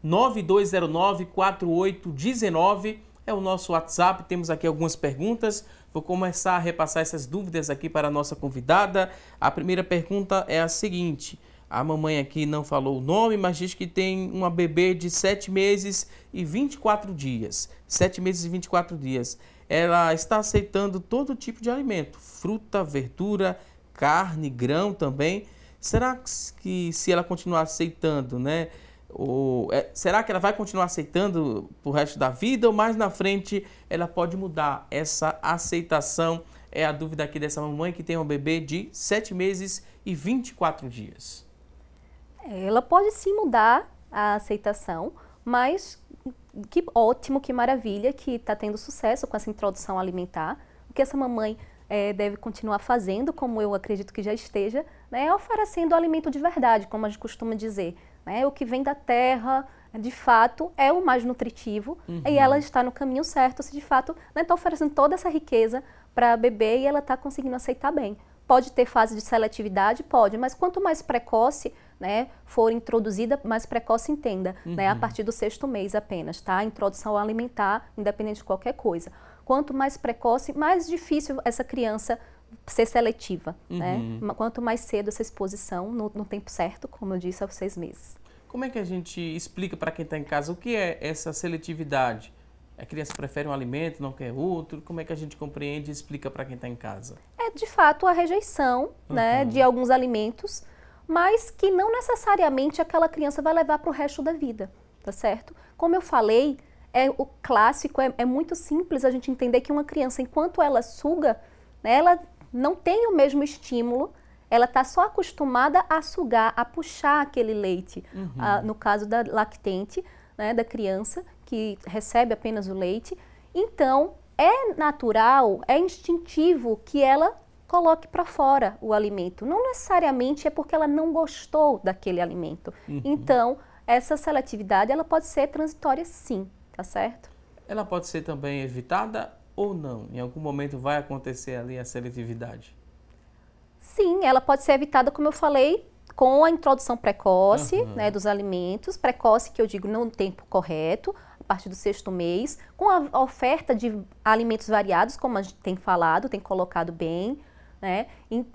992094819 é o nosso WhatsApp, temos aqui algumas perguntas, vou começar a repassar essas dúvidas aqui para a nossa convidada. A primeira pergunta é a seguinte: a mamãe aqui não falou o nome, mas diz que tem uma bebê de 7 meses e 24 dias. 7 meses e 24 dias. Ela está aceitando todo tipo de alimento, fruta, verdura, carne, grão também. Será que se ela continuar aceitando, né? Será que ela vai continuar aceitando pro resto da vida ou mais na frente ela pode mudar essa aceitação? É a dúvida aqui dessa mamãe que tem um bebê de 7 meses e 24 dias. Ela pode sim mudar a aceitação, mas que ótimo, que maravilha que está tendo sucesso com essa introdução alimentar. O que essa mamãe deve continuar fazendo, como eu acredito que já esteja, né, é oferecendo alimento de verdade, como a gente costuma dizer. Né, o que vem da terra, de fato, é o mais nutritivo e ela está no caminho certo, se de fato está oferecendo toda essa riqueza para a bebê e ela está conseguindo aceitar bem. Pode ter fase de seletividade? Pode, mas quanto mais precoce, né, for introduzida, mais precoce entenda, né, a partir do 6º mês apenas, tá? A introdução alimentar, independente de qualquer coisa. Quanto mais precoce, mais difícil essa criança ser seletiva, né? Quanto mais cedo essa exposição, no tempo certo, como eu disse, aos 6 meses. Como é que a gente explica para quem está em casa o que é essa seletividade? A criança prefere um alimento, não quer outro? Como é que a gente compreende e explica para quem está em casa? É, de fato, a rejeição, né, de alguns alimentos, mas que não necessariamente aquela criança vai levar para o resto da vida, tá certo? Como eu falei, o clássico é muito simples a gente entender que uma criança, enquanto ela suga, né, ela não tem o mesmo estímulo, ela está só acostumada a sugar, a puxar aquele leite. No caso da lactente, né, da criança, que recebe apenas o leite. Então, é natural, é instintivo que ela coloque para fora o alimento. Não necessariamente é porque ela não gostou daquele alimento. Então, essa seletividade ela pode ser transitória sim, tá certo? Ela pode ser também evitada ou não? Em algum momento vai acontecer ali a seletividade? Sim, ela pode ser evitada, como eu falei, com a introdução precoce, né, dos alimentos, precoce que eu digo no tempo correto, a partir do 6º mês, com a oferta de alimentos variados, como a gente tem falado, tem colocado bem, né,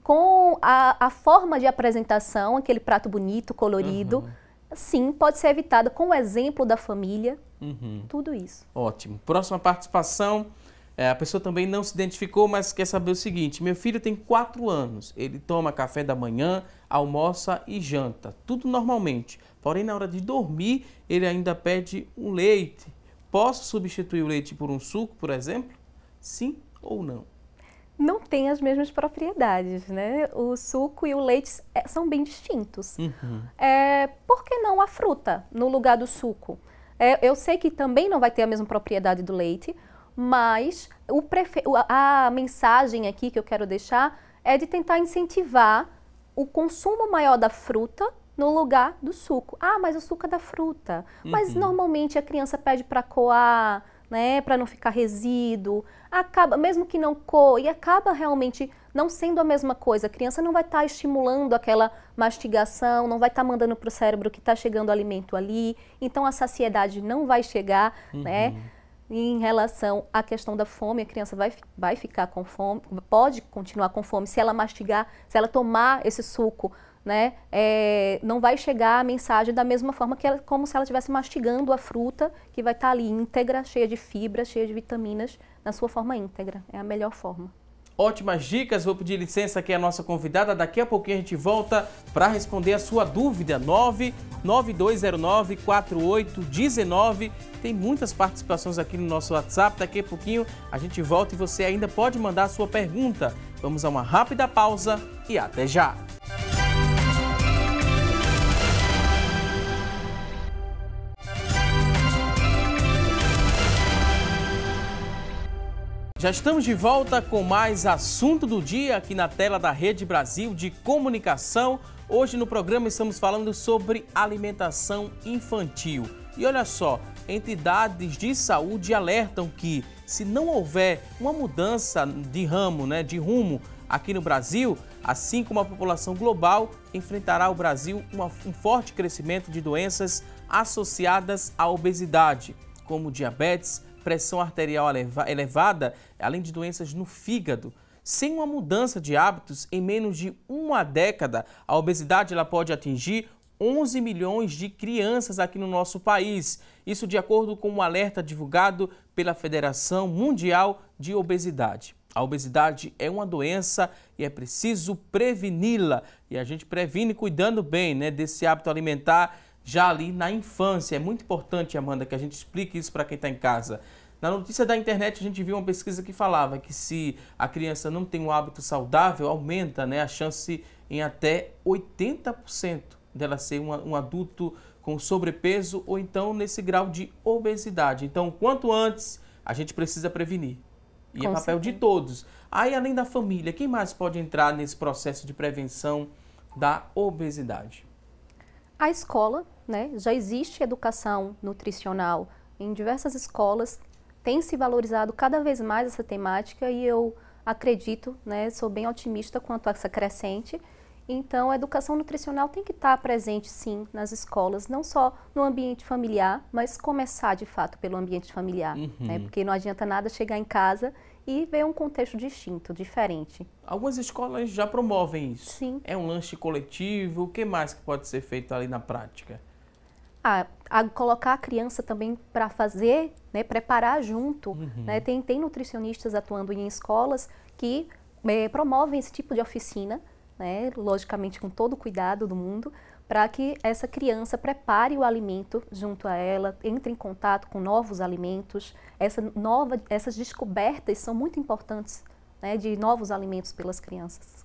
com a forma de apresentação, aquele prato bonito, colorido, sim, pode ser evitada com o exemplo da família, tudo isso. Ótimo. Próxima participação. A pessoa também não se identificou, mas quer saber o seguinte: meu filho tem 4 anos, ele toma café da manhã, almoça e janta, tudo normalmente. Porém, na hora de dormir, ele ainda pede um leite. Posso substituir o leite por um suco, por exemplo? Sim ou não? Não tem as mesmas propriedades, né? O suco e o leite são bem distintos. Por que não a fruta no lugar do suco? Eu sei que também não vai ter a mesma propriedade do leite, mas a mensagem aqui que eu quero deixar é de tentar incentivar o consumo maior da fruta no lugar do suco. Ah, mas o suco é da fruta. Mas normalmente a criança pede para coar, né, para não ficar resíduo. Acaba, mesmo que não coe, acaba realmente não sendo a mesma coisa. A criança não vai estar estimulando aquela mastigação, não vai estar mandando para o cérebro que está chegando alimento ali. Então a saciedade não vai chegar, né? em relação à questão da fome, a criança vai ficar com fome, pode continuar com fome se ela mastigar, se ela tomar esse suco, né? Não vai chegar a mensagem da mesma forma que como se ela estivesse mastigando a fruta, que vai estar ali íntegra, cheia de fibras, cheia de vitaminas, na sua forma íntegra. É a melhor forma. Ótimas dicas, vou pedir licença aqui à nossa convidada, daqui a pouquinho a gente volta para responder a sua dúvida, 99209-4819, tem muitas participações aqui no nosso WhatsApp, daqui a pouquinho a gente volta e você ainda pode mandar a sua pergunta. Vamos a uma rápida pausa e até já! Já estamos de volta com mais assunto do dia aqui na tela da Rede Brasil de Comunicação. Hoje no programa estamos falando sobre alimentação infantil. E olha só, entidades de saúde alertam que se não houver uma mudança de rumo aqui no Brasil, assim como a população global, enfrentará o Brasil um forte crescimento de doenças associadas à obesidade, como diabetes, pressão arterial elevada, além de doenças no fígado. Sem uma mudança de hábitos, em menos de uma década, a obesidade ela pode atingir 11 milhões de crianças aqui no nosso país. Isso de acordo com um alerta divulgado pela Federação Mundial de Obesidade. A obesidade é uma doença e é preciso preveni-la. E a gente previne cuidando bem, desse hábito alimentar já ali na infância. É muito importante, Amanda, que a gente explique isso para quem está em casa. Na notícia da internet a gente viu uma pesquisa que falava que se a criança não tem um hábito saudável, aumenta a chance em até 80% dela ser um adulto com sobrepeso ou então nesse grau de obesidade. Então, quanto antes, a gente precisa prevenir. E é papel de todos. Aí, além da família, quem mais pode entrar nesse processo de prevenção da obesidade? A escola, já existe educação nutricional em diversas escolas, tem se valorizado cada vez mais essa temática e eu acredito, sou bem otimista quanto a essa crescente. Então, a educação nutricional tem que estar presente, sim, nas escolas, não só no ambiente familiar, mas começar, de fato, pelo ambiente familiar, porque não adianta nada chegar em casa e ver um contexto distinto, diferente. Algumas escolas já promovem isso. Sim. É um lanche coletivo, o que mais que pode ser feito ali na prática? Colocar a criança também para fazer, preparar junto. Tem nutricionistas atuando em escolas que promovem esse tipo de oficina, logicamente com todo o cuidado do mundo, para que essa criança prepare o alimento junto a ela, entre em contato com novos alimentos. Essas descobertas são muito importantes, de novos alimentos pelas crianças.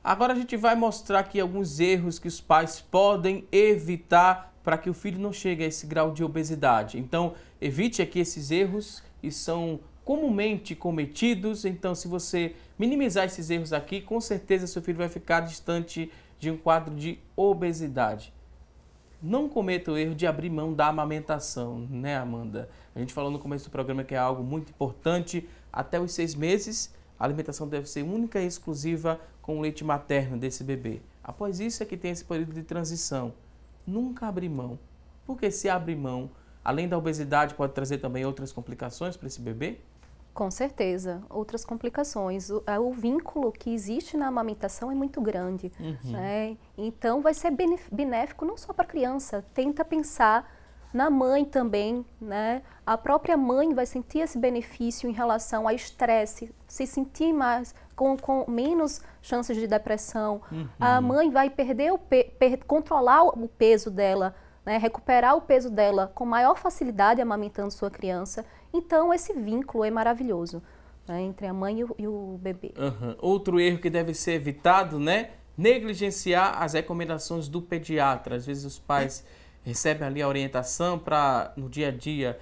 Agora a gente vai mostrar aqui alguns erros que os pais podem evitar para que o filho não chegue a esse grau de obesidade. Então, evite aqui esses erros que são comumente cometidos. Então, se você minimizar esses erros aqui, com certeza seu filho vai ficar distante de um quadro de obesidade. Não cometa o erro de abrir mão da amamentação, Amanda? A gente falou no começo do programa que é algo muito importante. Até os 6 meses, a alimentação deve ser única e exclusiva com o leite materno desse bebê. Após isso é que tem esse período de transição. Nunca abrir mão. Porque se abrir mão, além da obesidade, pode trazer também outras complicações para esse bebê? Com certeza, outras complicações. O vínculo que existe na amamentação é muito grande. Então, vai ser benéfico não só para a criança, tenta pensar na mãe também. A própria mãe vai sentir esse benefício em relação ao estresse, se sentir mais, com menos chances de depressão. A mãe vai controlar o peso dela, recuperar o peso dela com maior facilidade amamentando sua criança. Então, esse vínculo é maravilhoso entre a mãe e o bebê. Outro erro que deve ser evitado, negligenciar as recomendações do pediatra. Às vezes os pais recebem ali a orientação para, no dia a dia,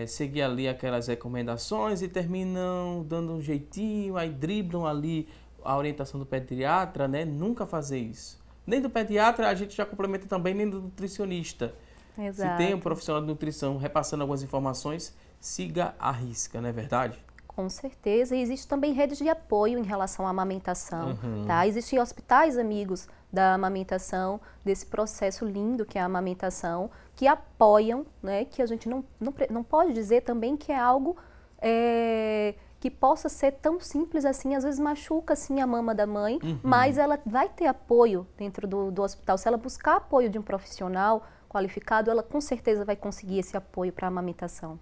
seguir ali aquelas recomendações e terminam dando um jeitinho, aí driblam ali a orientação do pediatra, Nunca fazer isso. Nem do pediatra, a gente já complementa também, nem do nutricionista. Exato. Se tem um profissional de nutrição repassando algumas informações, siga à risca, não é verdade? Com certeza, e existe também redes de apoio em relação à amamentação, tá? Existem hospitais amigos da amamentação, desse processo lindo que é a amamentação, que apoiam, né? Que a gente não pode dizer também que é algo que possa ser tão simples assim, às vezes machuca assim a mama da mãe, mas ela vai ter apoio dentro do hospital. Se ela buscar apoio de um profissional qualificado, ela com certeza vai conseguir esse apoio para a amamentação.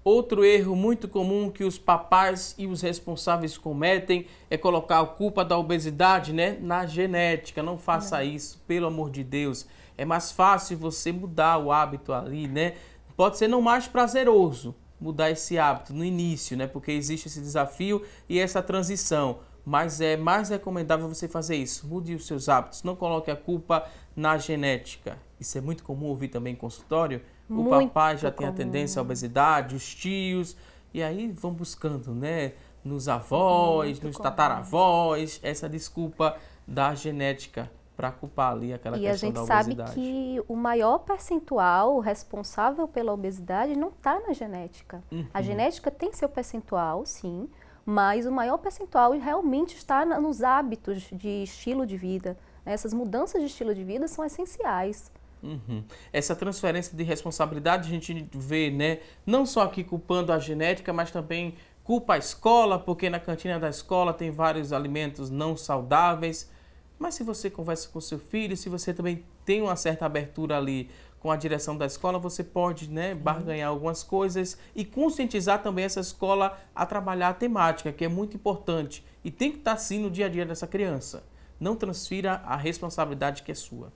Outro erro muito comum que os papais e os responsáveis cometem é colocar a culpa da obesidade, né, na genética. Não faça isso, pelo amor de Deus. É mais fácil você mudar o hábito ali, né? Pode ser não mais prazeroso mudar esse hábito no início, né? Porque existe esse desafio e essa transição. Mas é mais recomendável você fazer isso. Mude os seus hábitos. Não coloque a culpa na genética. Isso é muito comum ouvir também em consultório. O papai já tem a tendência à obesidade, os tios, e aí vão buscando, né, nos avós, nos tataravós, essa desculpa da genética para culpar ali aquela questão da obesidade. E a gente sabe que o maior percentual responsável pela obesidade não está na genética. A genética tem seu percentual, sim, mas o maior percentual realmente está nos hábitos de estilo de vida. Essas mudanças de estilo de vida são essenciais. Essa transferência de responsabilidade a gente vê, né, não só aqui culpando a genética, mas também culpa a escola, porque na cantina da escola tem vários alimentos não saudáveis. Mas se você conversa com seu filho, se você também tem uma certa abertura ali com a direção da escola, você pode, né, barganhar algumas coisas e conscientizar também essa escola a trabalhar a temática, que é muito importante e tem que estar sim no dia a dia dessa criança. Não transfira a responsabilidade que é sua.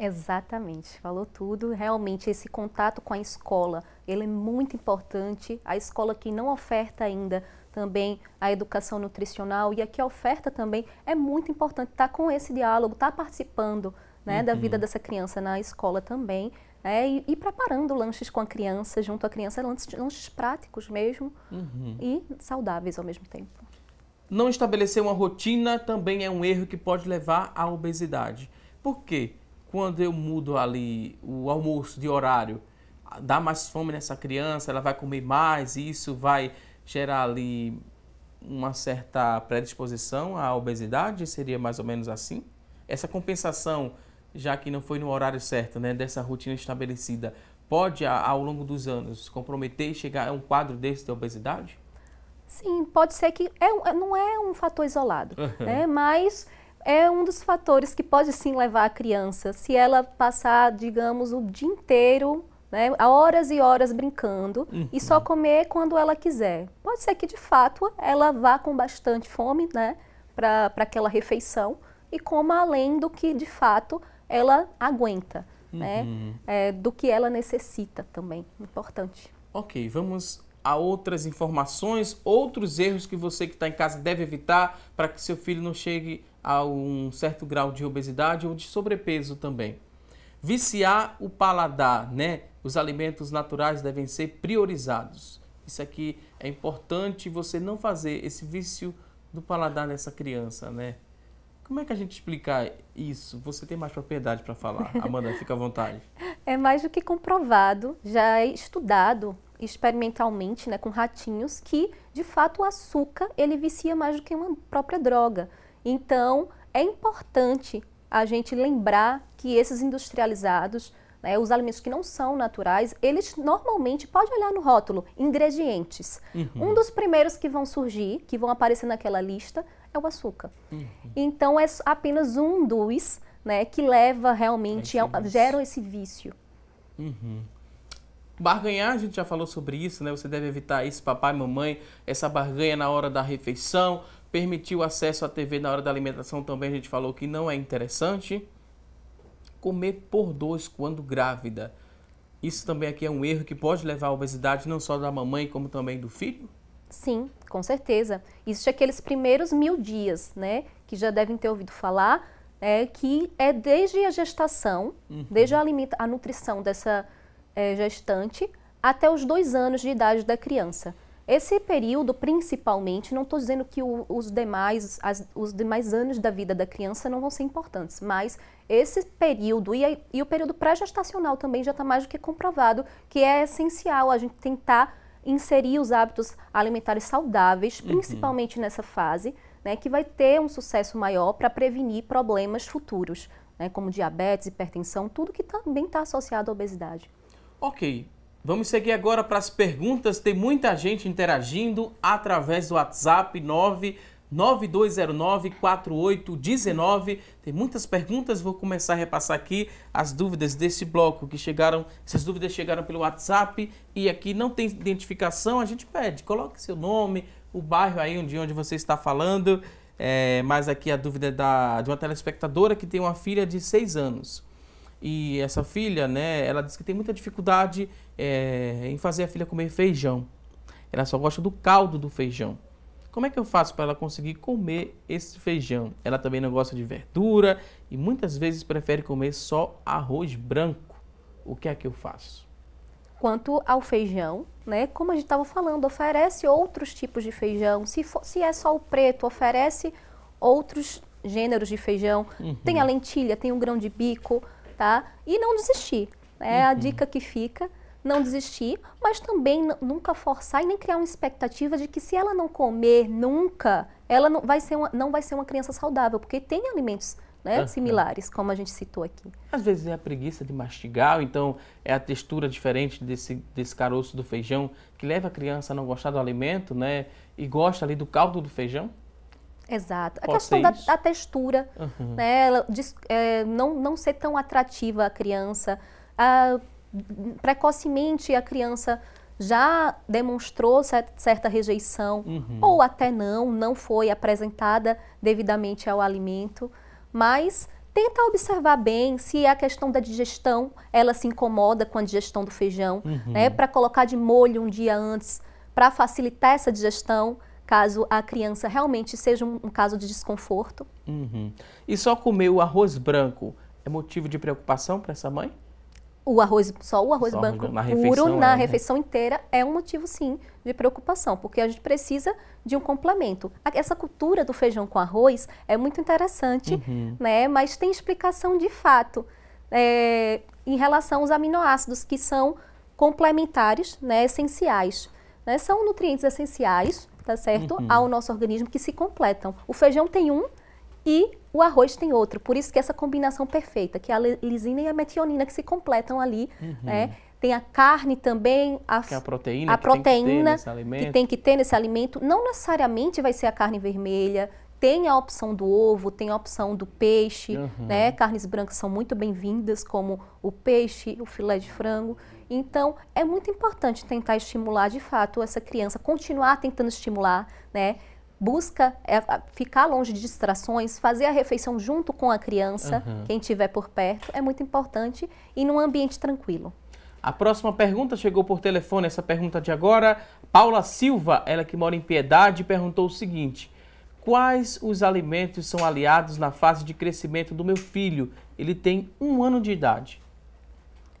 Exatamente, falou tudo. Realmente esse contato com a escola, ele é muito importante. A escola que não oferta ainda também a educação nutricional e a que oferta também, é muito importante estar com esse diálogo, estar participando, né, da vida dessa criança na escola também, né, e preparando lanches com a criança, junto à criança, lanches práticos mesmo e saudáveis ao mesmo tempo. Não estabelecer uma rotina também é um erro que pode levar à obesidade. Por quê? Quando eu mudo ali o almoço de horário, dá mais fome nessa criança, ela vai comer mais e isso vai gerar ali uma certa predisposição à obesidade? Seria mais ou menos assim? Essa compensação, já que não foi no horário certo, né, dessa rotina estabelecida, pode, ao longo dos anos, comprometer e chegar a um quadro desse de obesidade? Sim, pode ser que não é um fator isolado, né, mas é um dos fatores que pode sim levar a criança, se ela passar, digamos, o dia inteiro, né, horas e horas brincando e só comer quando ela quiser. Pode ser que, de fato, ela vá com bastante fome, né, para aquela refeição e coma além do que, de fato, ela aguenta, né, do que ela necessita também. Importante. Ok, vamos a outras informações, outros erros que você que está em casa deve evitar para que seu filho não chegue a um certo grau de obesidade ou de sobrepeso também. Viciar o paladar, né? Os alimentos naturais devem ser priorizados. Isso aqui é importante, você não fazer esse vício do paladar nessa criança, né? Como é que a gente explica isso? Você tem mais propriedade para falar. Amanda, fica à vontade. É mais do que comprovado, já é estudado experimentalmente, né, com ratinhos, que de fato o açúcar ele vicia mais do que uma própria droga. Então é importante a gente lembrar que esses industrializados, né, os alimentos que não são naturais, eles normalmente, pode olhar no rótulo, ingredientes. Um dos primeiros que vão surgir, que vão aparecer naquela lista, é o açúcar. Então é apenas um dos, né, que leva realmente, geram esse vício. Barganhar, a gente já falou sobre isso, né? Você deve evitar isso, papai, mamãe, essa barganha na hora da refeição, permitir o acesso à TV na hora da alimentação também, a gente falou que não é interessante. Comer por dois quando grávida. Isso também aqui é um erro que pode levar à obesidade não só da mamãe, como também do filho? Sim, com certeza. Isso é aqueles primeiros 1000 dias, né? Que já devem ter ouvido falar, que é desde a gestação, desde a nutrição dessa gestante até os 2 anos de idade da criança. Esse período, principalmente, não estou dizendo que os demais anos da vida da criança não vão ser importantes, mas esse período e o período pré-gestacional também já está mais do que comprovado que é essencial a gente tentar inserir os hábitos alimentares saudáveis, principalmente nessa fase, né, que vai ter um sucesso maior para prevenir problemas futuros, né, como diabetes, hipertensão, tudo que também está associado à obesidade. Ok, vamos seguir agora para as perguntas. Tem muita gente interagindo através do WhatsApp 99209-4819. Tem muitas perguntas, vou começar a repassar aqui as dúvidas desse bloco que chegaram. Essas dúvidas chegaram pelo WhatsApp e aqui não tem identificação, a gente pede, coloque seu nome, o bairro aí de onde você está falando. Mas aqui a dúvida é de uma telespectadora que tem uma filha de 6 anos. E essa filha, né, ela diz que tem muita dificuldade em fazer a filha comer feijão. Ela só gosta do caldo do feijão. Como é que eu faço para ela conseguir comer esse feijão? Ela também não gosta de verdura e muitas vezes prefere comer só arroz branco. O que é que eu faço? Quanto ao feijão, né, como a gente estava falando, oferece outros tipos de feijão. Se é só o preto, oferece outros gêneros de feijão. Tem a lentilha, tem o grão de bico, tá? E não desistir. É a dica que fica, não desistir, mas também nunca forçar e nem criar uma expectativa de que se ela não comer nunca, ela não vai ser uma criança saudável, porque tem alimentos, né, similares, como a gente citou aqui. Às vezes é a preguiça de mastigar, ou então é a textura diferente desse caroço do feijão que leva a criança a não gostar do alimento, né, e gosta ali do caldo do feijão? Exato. A questão da textura, né, não ser tão atrativa à criança. Precocemente a criança já demonstrou certa rejeição, ou até não foi apresentada devidamente ao alimento, mas tenta observar bem se a questão da digestão, ela se incomoda com a digestão do feijão, né, para colocar de molho um dia antes, para facilitar essa digestão, caso a criança realmente seja um caso de desconforto. E só comer o arroz branco é motivo de preocupação para essa mãe? Só o arroz branco puro na refeição inteira é um motivo, sim, de preocupação, porque a gente precisa de um complemento. Essa cultura do feijão com arroz é muito interessante, né? Mas tem explicação de fato em relação aos aminoácidos, que são complementares, né, essenciais. Né? São nutrientes essenciais, tá certo? Ao nosso organismo, que se completam. O feijão tem um e o arroz tem outro, por isso que essa combinação perfeita, que é a lisina e a metionina que se completam ali, né? Tem a carne também, que é a proteína que tem que ter nesse alimento, não necessariamente vai ser a carne vermelha, tem a opção do ovo, tem a opção do peixe, né? Carnes brancas são muito bem-vindas, como o peixe, o filé de frango. Então, é muito importante tentar estimular, de fato, essa criança, continuar tentando estimular, né? Busca ficar longe de distrações, fazer a refeição junto com a criança, quem estiver por perto, é muito importante, e num ambiente tranquilo. A próxima pergunta chegou por telefone, essa pergunta de agora. Paula Silva, ela que mora em Piedade, perguntou o seguinte: quais os alimentos são aliados na fase de crescimento do meu filho? Ele tem 1 ano de idade.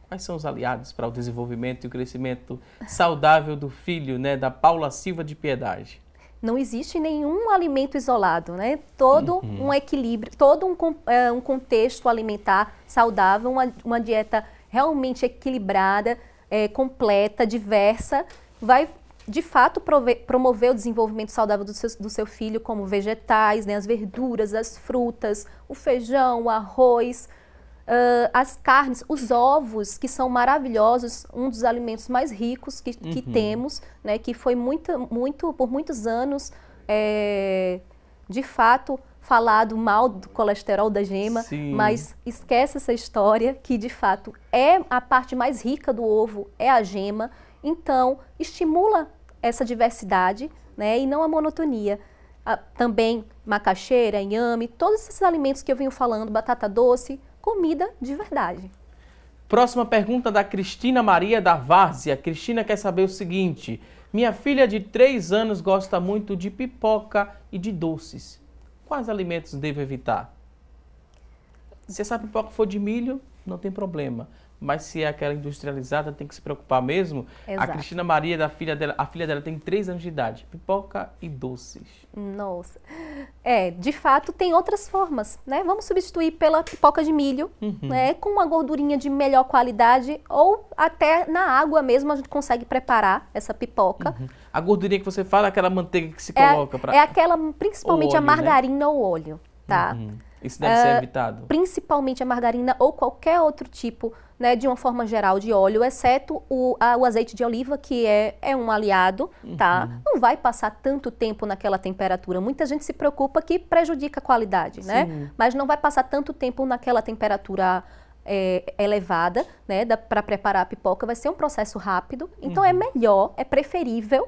Quais são os aliados para o desenvolvimento e o crescimento saudável do filho, né, da Paula Silva de Piedade? Não existe nenhum alimento isolado, né? Todo um equilíbrio, todo um contexto alimentar saudável, uma dieta realmente equilibrada, completa, diversa, vai de fato promover o desenvolvimento saudável do seu filho, como vegetais, né? As verduras, as frutas, o feijão, o arroz, as carnes, os ovos, que são maravilhosos, um dos alimentos mais ricos que temos, né, que foi por muitos anos, de fato, falado mal do colesterol da gema, mas esquece essa história, que de fato é a parte mais rica do ovo, é a gema. Então, estimula essa diversidade, né, e não a monotonia. Também macaxeira, inhame, todos esses alimentos que eu venho falando, batata doce, comida de verdade. Próxima pergunta da Cristina Maria da Várzea. Cristina quer saber o seguinte: minha filha de 3 anos gosta muito de pipoca e de doces. Quais alimentos devo evitar? Se essa pipoca for de milho, não tem problema. Mas se é aquela industrializada, tem que se preocupar mesmo. Exato. A Cristina Maria, a filha dela tem 3 anos de idade. Pipoca e doces. Nossa. De fato, tem outras formas, né? Vamos substituir pela pipoca de milho, né? Com uma gordurinha de melhor qualidade ou até na água mesmo a gente consegue preparar essa pipoca. A gordurinha que você fala é aquela manteiga que se coloca para... É aquela, principalmente óleo, a margarina ou óleo, tá? Isso deve ser evitado. Principalmente a margarina ou qualquer outro tipo, né, de uma forma geral de óleo, exceto o azeite de oliva, que é um aliado, tá? Não vai passar tanto tempo naquela temperatura. Muita gente se preocupa que prejudica a qualidade, né? Mas não vai passar tanto tempo naquela temperatura elevada, né, para preparar a pipoca. Vai ser um processo rápido. Então é melhor, é preferível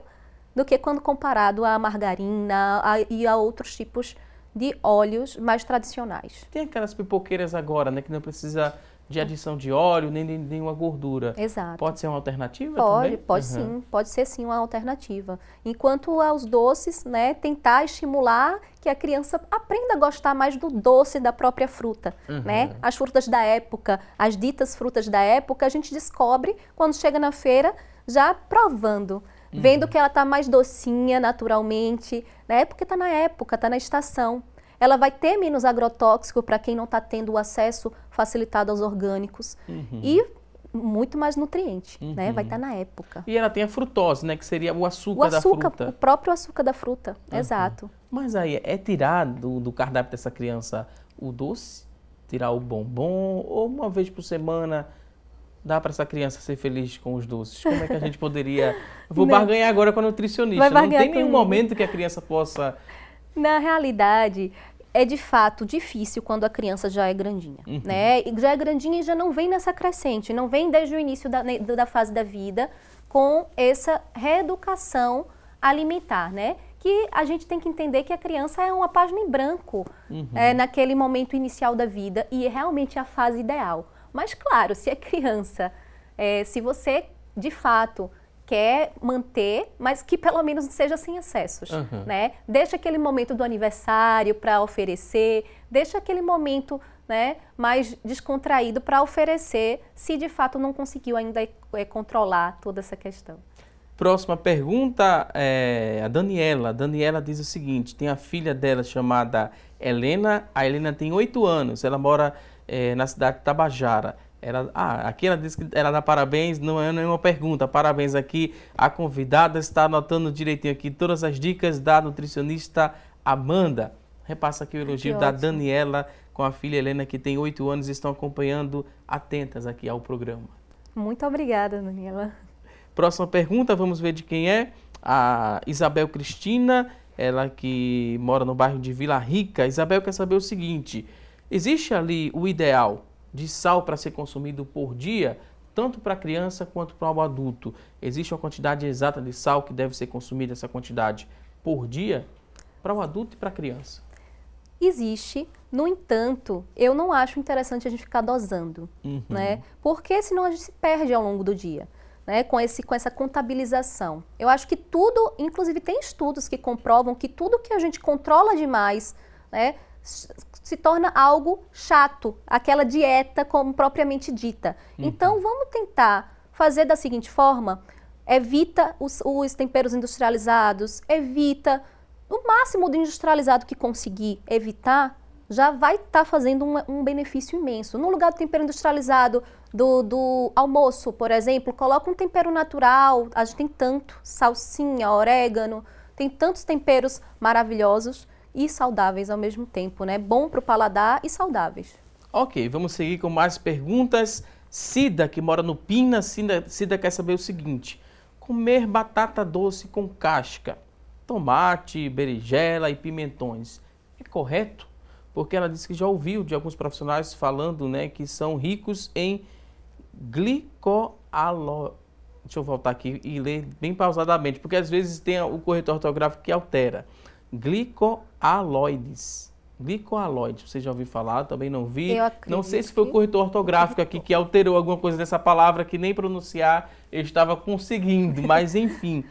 do que quando comparado à margarina e a outros tipos de óleos mais tradicionais. Tem aquelas pipoqueiras agora, né, que não precisa de adição de óleo, nem nenhuma gordura. Exato. Pode ser uma alternativa também? Pode sim, pode ser sim uma alternativa. Enquanto aos doces, né, tentar estimular que a criança aprenda a gostar mais do doce da própria fruta, né? As frutas da época, as ditas frutas da época, a gente descobre quando chega na feira já provando, vendo que ela está mais docinha naturalmente, né? Porque está na época, está na estação. Ela vai ter menos agrotóxico para quem não está tendo o acesso facilitado aos orgânicos e muito mais nutriente, né? Vai estar na época. E ela tem a frutose, né? Que seria o açúcar da fruta. O próprio açúcar da fruta, exato. Mas aí, é tirar do cardápio dessa criança o doce? Tirar o bombom? Ou uma vez por semana dá para essa criança ser feliz com os doces? Como é que a gente poderia... Eu vou barganhar agora com a nutricionista. Não tem nenhum momento que a criança possa... Na realidade, é de fato difícil quando a criança já é grandinha, né? E já é grandinha e já não vem nessa crescente, não vem desde o início da fase da vida com essa reeducação alimentar, né? Que a gente tem que entender que a criança é uma página em branco naquele momento inicial da vida e é realmente a fase ideal. Mas claro, se a criança, se você de fato quer manter, mas que pelo menos seja sem excessos, né? Deixa aquele momento do aniversário para oferecer, deixa aquele momento, né, mais descontraído para oferecer, se de fato não conseguiu ainda controlar toda essa questão. Próxima pergunta é a Daniela. A Daniela diz o seguinte, tem a filha dela chamada Helena, a Helena tem 8 anos, ela mora na cidade de Tabajara. Aqui ela disse que ela dá parabéns, não é nenhuma pergunta, parabéns aqui, a convidada está anotando direitinho aqui todas as dicas da nutricionista Amanda. Repassa aqui o elogio da Daniela com a filha Helena, que tem 8 anos e estão acompanhando atentas aqui ao programa. Muito obrigada, Daniela. Próxima pergunta, vamos ver de quem é. A Isabel Cristina, ela que mora no bairro de Vila Rica. Isabel quer saber o seguinte, existe ali o ideal de sal para ser consumido por dia, tanto para a criança quanto para o adulto? Existe uma quantidade exata de sal que deve ser consumida, essa quantidade por dia, para o adulto e para a criança? Existe, no entanto, eu não acho interessante a gente ficar dosando, né? Porque senão a gente se perde ao longo do dia, né? Com essa contabilização. Eu acho que tudo, inclusive tem estudos que comprovam que tudo que a gente controla demais, né, se torna algo chato, aquela dieta como propriamente dita. Então, vamos tentar fazer da seguinte forma, evita os temperos industrializados, evita o máximo do industrializado que conseguir evitar, já vai estar fazendo um benefício imenso. No lugar do tempero industrializado do almoço, por exemplo, coloca um tempero natural, a gente tem tanto, salsinha, orégano, tem tantos temperos maravilhosos e saudáveis ao mesmo tempo, né? Bom para o paladar e saudáveis. Ok, vamos seguir com mais perguntas. Cida, que mora no Pina, Cida quer saber o seguinte, comer batata doce com casca, tomate, berinjela e pimentões, é correto? Porque ela disse que já ouviu de alguns profissionais falando, né, que são ricos em glicoalóide. Deixa eu voltar aqui e ler bem pausadamente, porque às vezes tem o corretor ortográfico que altera. Glicoaloides. Glicoaloide, você já ouviu falar? Também não vi. Não sei se foi o corretor ortográfico aqui que alterou alguma coisa dessa palavra que nem pronunciar eu estava conseguindo, mas enfim.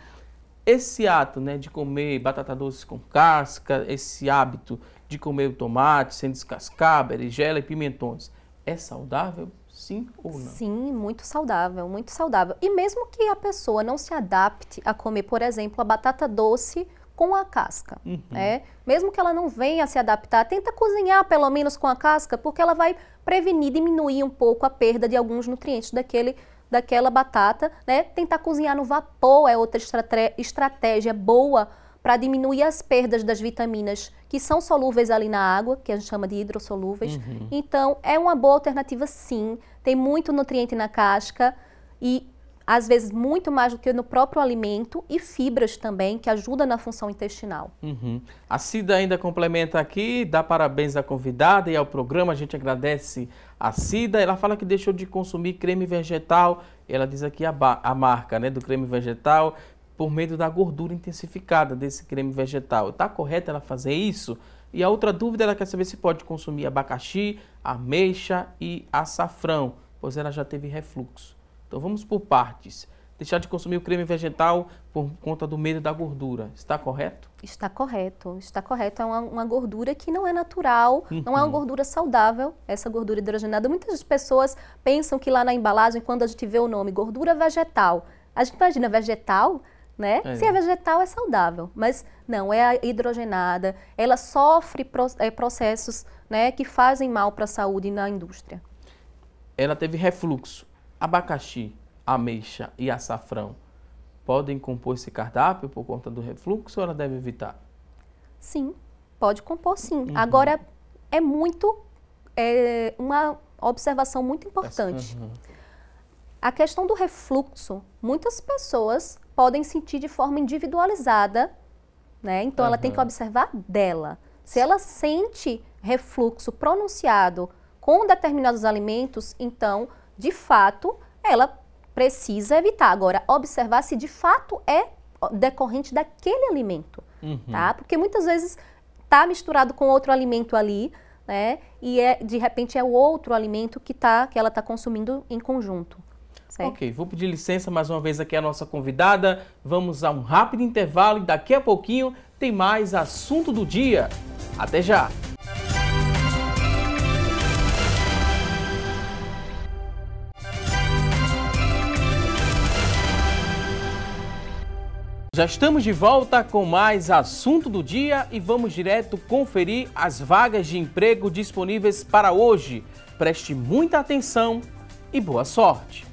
Esse ato, né, de comer batata doce com casca, esse hábito de comer o tomate sem descascar, berinjela e pimentões, é saudável? Sim ou não? Sim, muito saudável, muito saudável. E mesmo que a pessoa não se adapte a comer, por exemplo, a batata doce com a casca, né? Mesmo que ela não venha a se adaptar, tenta cozinhar pelo menos com a casca, porque ela vai prevenir, diminuir um pouco a perda de alguns nutrientes daquela batata, né? Tentar cozinhar no vapor é outra estratégia boa para diminuir as perdas das vitaminas que são solúveis ali na água, que a gente chama de hidrossolúveis. Então, é uma boa alternativa sim, tem muito nutriente na casca e às vezes muito mais do que no próprio alimento e fibras também, que ajudam na função intestinal. A Cida ainda complementa aqui, dá parabéns à convidada e ao programa, a gente agradece a Cida. Ela fala que deixou de consumir creme vegetal, ela diz aqui a marca, né, do creme vegetal, por medo da gordura intensificada desse creme vegetal. Está correto ela fazer isso? E a outra dúvida, ela quer saber se pode consumir abacaxi, ameixa e açafrão, pois ela já teve refluxo. Então vamos por partes. Deixar de consumir o creme vegetal por conta do medo da gordura. Está correto? Está correto, está correto. É uma gordura que não é natural, não é uma gordura saudável, essa gordura hidrogenada. Muitas pessoas pensam que lá na embalagem, quando a gente vê o nome gordura vegetal, a gente imagina vegetal, né? Se é vegetal, é saudável, mas não, é a hidrogenada. Ela sofre processos, né, que fazem mal para a saúde na indústria. Ela teve refluxo. Abacaxi, ameixa e açafrão podem compor esse cardápio por conta do refluxo ou ela deve evitar? Sim, pode compor sim. Agora, é uma observação muito importante. A questão do refluxo, muitas pessoas podem sentir de forma individualizada, né? Então, ela tem que observar dela. Se ela sente refluxo pronunciado com determinados alimentos, então, de fato, ela precisa evitar. Agora, observar se de fato é decorrente daquele alimento, tá? Porque muitas vezes está misturado com outro alimento ali, né? E de repente é o outro alimento que ela está consumindo em conjunto. Certo? Ok, vou pedir licença mais uma vez aqui à nossa convidada. Vamos a um rápido intervalo e daqui a pouquinho tem mais assunto do dia. Até já! Já estamos de volta com mais assunto do dia e vamos direto conferir as vagas de emprego disponíveis para hoje. Preste muita atenção e boa sorte!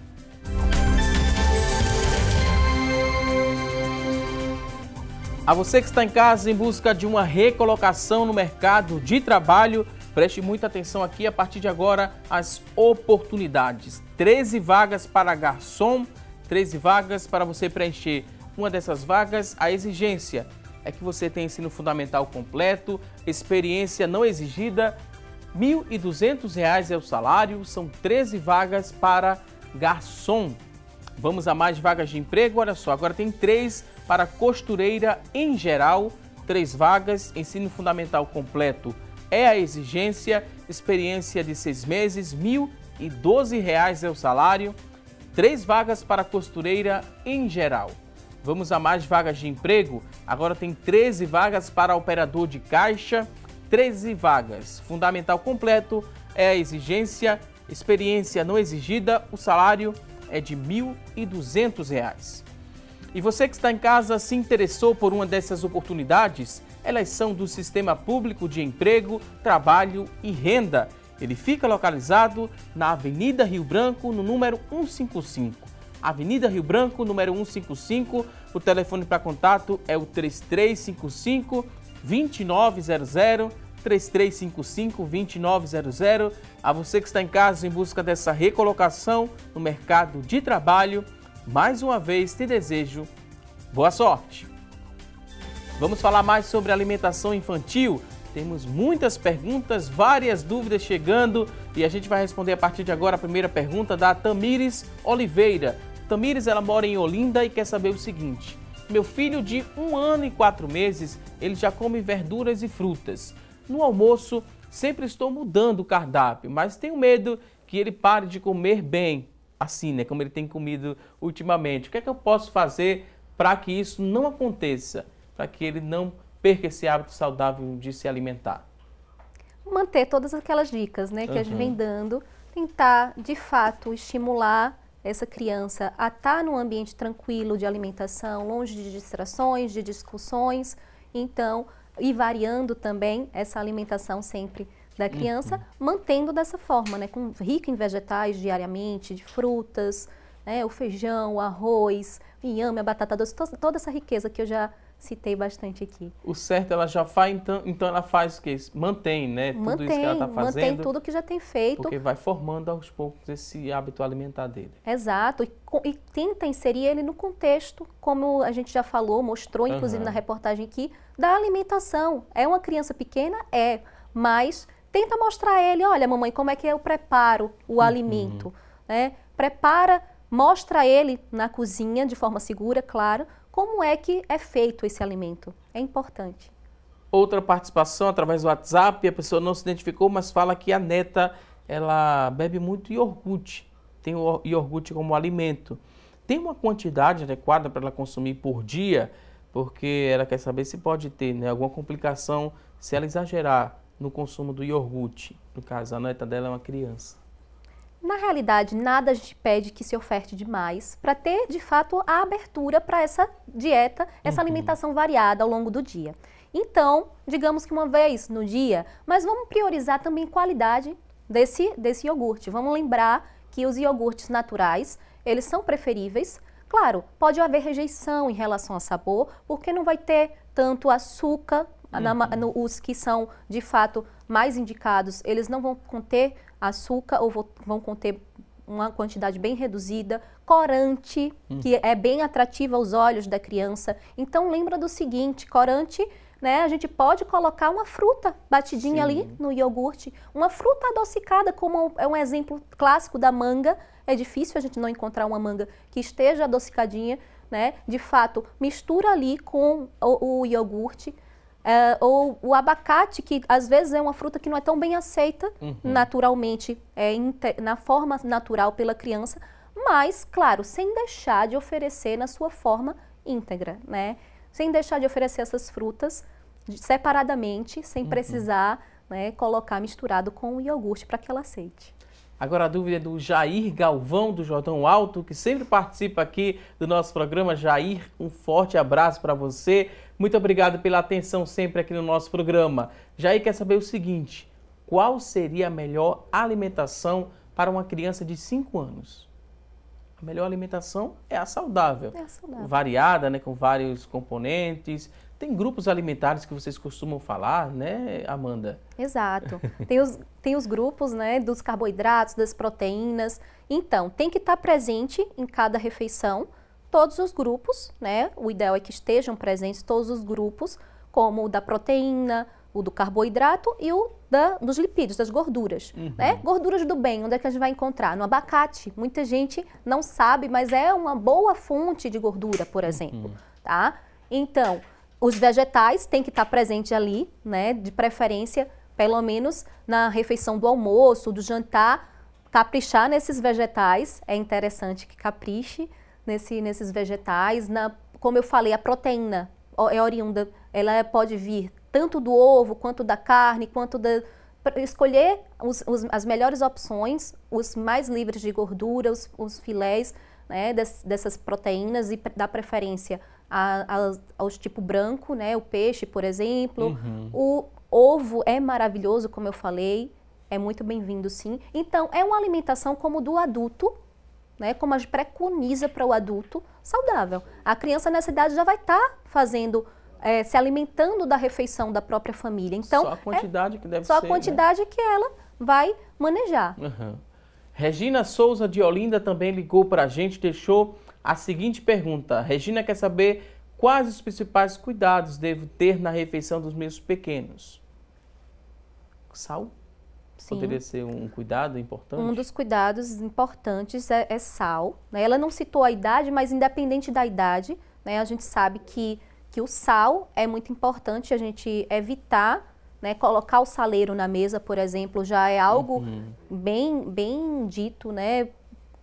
A você que está em casa em busca de uma recolocação no mercado de trabalho, preste muita atenção aqui a partir de agora as oportunidades. 13 vagas para garçom, 13 vagas para você preencher. Uma dessas vagas, a exigência é que você tenha ensino fundamental completo, experiência não exigida, R$ 1.200 é o salário, são 13 vagas para garçom. Vamos a mais vagas de emprego, olha só, agora tem 3 para costureira em geral, 3 vagas, ensino fundamental completo é a exigência, experiência de 6 meses, R$ 1.012 é o salário, 3 vagas para costureira em geral. Vamos a mais vagas de emprego, agora tem 13 vagas para operador de caixa, 13 vagas, fundamental completo é a exigência, experiência não exigida, o salário é de R$ 1.200. E você que está em casa se interessou por uma dessas oportunidades? Elas são do Sistema Público de Emprego, Trabalho e Renda. Ele fica localizado na Avenida Rio Branco, no número 155. Avenida Rio Branco, número 155. O telefone para contato é o 3355-2900, 3355-2900. A você que está em casa em busca dessa recolocação no mercado de trabalho, mais uma vez te desejo boa sorte. Vamos falar mais sobre alimentação infantil. Temos muitas perguntas, várias dúvidas chegando e a gente vai responder a partir de agora a primeira pergunta da Tamires Oliveira. Tamires, ela mora em Olinda e quer saber o seguinte: meu filho de 1 ano e 4 meses, ele já come verduras e frutas. No almoço, sempre estou mudando o cardápio, mas tenho medo que ele pare de comer bem, assim, né, como ele tem comido ultimamente. O que é que eu posso fazer para que isso não aconteça, para que ele não perca esse hábito saudável de se alimentar? manter todas aquelas dicas, né, que a gente vem dando, tentar, de fato, estimular essa criança a estar num ambiente tranquilo de alimentação, longe de distrações, de discussões, então, e variando também essa alimentação sempre da criança, mantendo dessa forma, né, rica em vegetais diariamente, de frutas, né, o feijão, o arroz, o inhame, a batata doce, toda essa riqueza que eu já citei bastante aqui. O certo ela já faz, então ela faz o quê? Mantém, né? Tudo isso que ela está fazendo. Mantém tudo que já tem feito. Porque vai formando aos poucos esse hábito alimentar dele. Exato. E tenta inserir ele no contexto, como a gente já falou, mostrou inclusive na reportagem aqui, da alimentação. É uma criança pequena? É. Mas tenta mostrar a ele, olha mamãe, como é que eu preparo o alimento. Né? Mostra a ele na cozinha, de forma segura, claro, como é que é feito esse alimento. É importante. Outra participação através do WhatsApp, a pessoa não se identificou, mas fala que a neta, ela bebe muito iogurte. Tem o iogurte como alimento. Tem uma quantidade adequada para ela consumir por dia? Porque ela quer saber se pode ter, né, alguma complicação se ela exagerar no consumo do iogurte. No caso, a neta dela é uma criança. Na realidade, nada a gente pede que se oferte demais para ter, de fato, a abertura para essa dieta, essa alimentação variada ao longo do dia. Então, digamos que uma vez no dia, mas vamos priorizar também a qualidade desse iogurte. Vamos lembrar que os iogurtes naturais, eles são preferíveis. Claro, pode haver rejeição em relação ao sabor, porque não vai ter tanto açúcar. Os que são, de fato, mais indicados, eles não vão conter açúcar ou vão conter uma quantidade bem reduzida, corante, que é bem atrativo aos olhos da criança. Então, lembra do seguinte, corante, né, a gente pode colocar uma fruta batidinha ali no iogurte, uma fruta adocicada, como é um exemplo clássico da manga. É difícil a gente não encontrar uma manga que esteja adocicadinha, né? De fato, mistura ali com o iogurte. Ou o abacate, que às vezes é uma fruta que não é tão bem aceita naturalmente, na forma natural pela criança, mas, claro, sem deixar de oferecer na sua forma íntegra, né? Sem deixar de oferecer essas frutas separadamente, sem precisar, né, colocar misturado com o iogurte para que ela aceite. Agora a dúvida é do Jair Galvão, do Jordão Alto, que sempre participa aqui do nosso programa. Jair, um forte abraço para você. Muito obrigado pela atenção sempre aqui no nosso programa. Jair quer saber o seguinte, qual seria a melhor alimentação para uma criança de 5 anos? A melhor alimentação é a saudável. É a saudável. Variada, né, com vários componentes. Tem grupos alimentares que vocês costumam falar, né, Amanda? Exato. Tem os grupos, né, dos carboidratos, das proteínas. Então, tem que estar presente em cada refeição todos os grupos, né? O ideal é que estejam presentes todos os grupos, como o da proteína, o do carboidrato e o dos lipídios, das gorduras. Né? Gorduras do bem, onde é que a gente vai encontrar? No abacate. Muita gente não sabe, mas é uma boa fonte de gordura, por exemplo. Tá? Então, os vegetais têm que estar presentes ali, né? De preferência, pelo menos na refeição do almoço, do jantar, caprichar nesses vegetais. É interessante que capriche nesses vegetais. Como eu falei, a proteína é oriunda, ela pode vir tanto do ovo, quanto da carne, quanto escolher as melhores opções, os mais livres de gordura, os filés, né, dessas proteínas, e dar preferência aos tipo branco, né, o peixe, por exemplo. O ovo é maravilhoso, como eu falei, é muito bem-vindo, sim. Então, é uma alimentação como do adulto, né, como a gente preconiza para o adulto, saudável. A criança nessa idade já vai estar fazendo, se alimentando da refeição da própria família. Então, só a quantidade que deve ser. Só a quantidade, né, que ela vai manejar. Regina Souza de Olinda também ligou para a gente, deixou a seguinte pergunta. Regina quer saber quais os principais cuidados devo ter na refeição dos meus pequenos. Sal? Sim. Poderia ser um cuidado importante? Um dos cuidados importantes é sal. Né? Ela não citou a idade, mas independente da idade, né, a gente sabe que o sal é muito importante a gente evitar, né, colocar o saleiro na mesa, por exemplo, já é algo bem dito, né,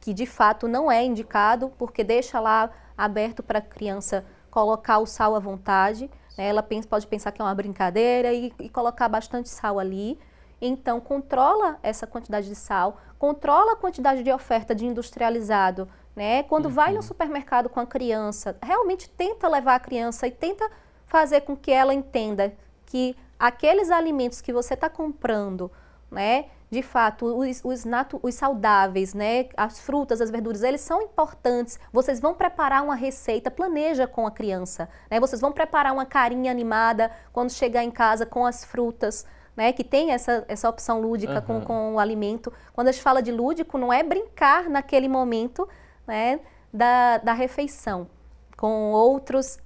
que de fato não é indicado, porque deixa lá aberto para a criança colocar o sal à vontade. Né? Ela pode pensar que é uma brincadeira e colocar bastante sal ali. Então, controla essa quantidade de sal, controla a quantidade de oferta de industrializado, né? Quando vai no supermercado com a criança, realmente tenta levar a criança e tenta fazer com que ela entenda que aqueles alimentos que você está comprando, né? De fato, os saudáveis, né? As frutas, as verduras, eles são importantes. Vocês vão preparar uma receita, planeja com a criança, né? Vocês vão preparar uma carinha animada quando chegar em casa com as frutas, né, que tem essa opção lúdica com o alimento. Quando a gente fala de lúdico, não é brincar naquele momento, né, da refeição com outras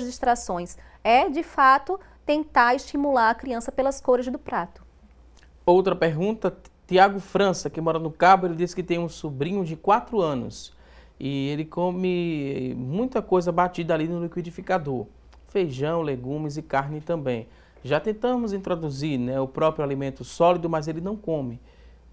distrações. É, de fato, tentar estimular a criança pelas cores do prato. Outra pergunta, Tiago França, que mora no Cabo, ele disse que tem um sobrinho de 4 anos e ele come muita coisa batida ali no liquidificador. Feijão, legumes e carne também. Já tentamos introduzir, né, o próprio alimento sólido, mas ele não come.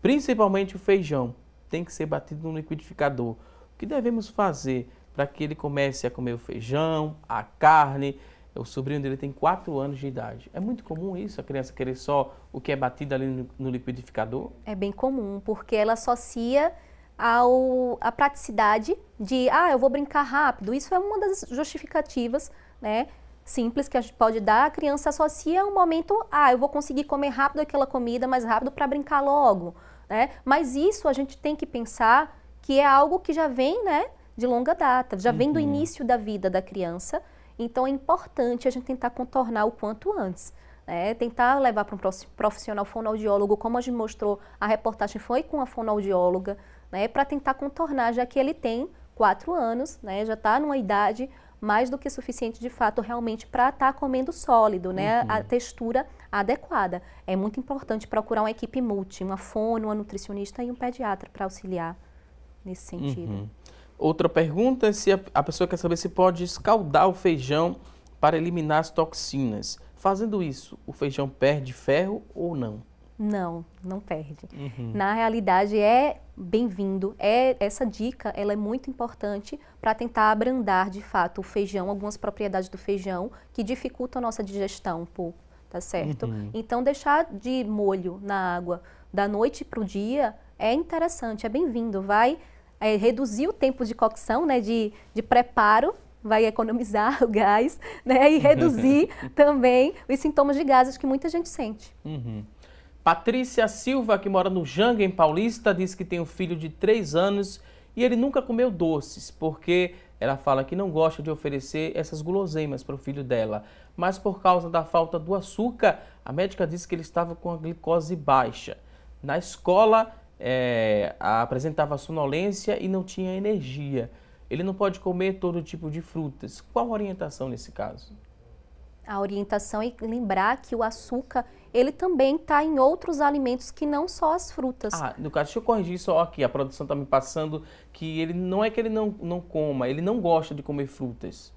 Principalmente o feijão. Tem que ser batido no liquidificador. O que devemos fazer para que ele comece a comer o feijão, a carne? O sobrinho dele tem 4 anos de idade. É muito comum isso, a criança querer só o que é batido ali no liquidificador? É bem comum, porque ela associa a praticidade de, eu vou brincar rápido. Isso é uma das justificativas, né, simples que a gente pode dar. A criança associa um momento, eu vou conseguir comer rápido aquela comida, mais rápido para brincar logo, né? Mas isso a gente tem que pensar que é algo que já vem, né, de longa data, já vem do início da vida da criança. Então é importante a gente tentar contornar o quanto antes, né? Tentar levar para um profissional fonoaudiólogo, como a gente mostrou, a reportagem foi com a fonoaudióloga, né, para tentar contornar, já que ele tem 4 anos, né, já está numa idade mais do que suficiente, de fato, realmente para estar comendo sólido, né? A textura adequada. É muito importante procurar uma equipe multi, uma fono, uma nutricionista e um pediatra para auxiliar nesse sentido. Outra pergunta é se a pessoa quer saber se pode escaldar o feijão para eliminar as toxinas. Fazendo isso, o feijão perde ferro ou não? Não, não perde. Na realidade, é bem-vindo. Essa dica, ela é muito importante para tentar abrandar, de fato, o feijão, algumas propriedades do feijão que dificultam a nossa digestão um pouco, tá certo? Então, deixar de molho na água da noite para o dia é interessante, é bem-vindo. Vai reduzir o tempo de cocção, né, de preparo, vai economizar o gás, né, e reduzir também os sintomas de gases que muita gente sente. Patrícia Silva, que mora no Janga, em Paulista, diz que tem um filho de 3 anos e ele nunca comeu doces, porque ela fala que não gosta de oferecer essas guloseimas para o filho dela. Mas por causa da falta do açúcar, a médica disse que ele estava com a glicose baixa. Na escola, apresentava sonolência e não tinha energia. Ele não pode comer todo tipo de frutas. Qual a orientação nesse caso? A orientação é lembrar que o açúcar, ele também está em outros alimentos que não só as frutas. No caso, deixa eu corrigir só aqui, a produção está me passando que ele não é que ele não coma, ele não gosta de comer frutas.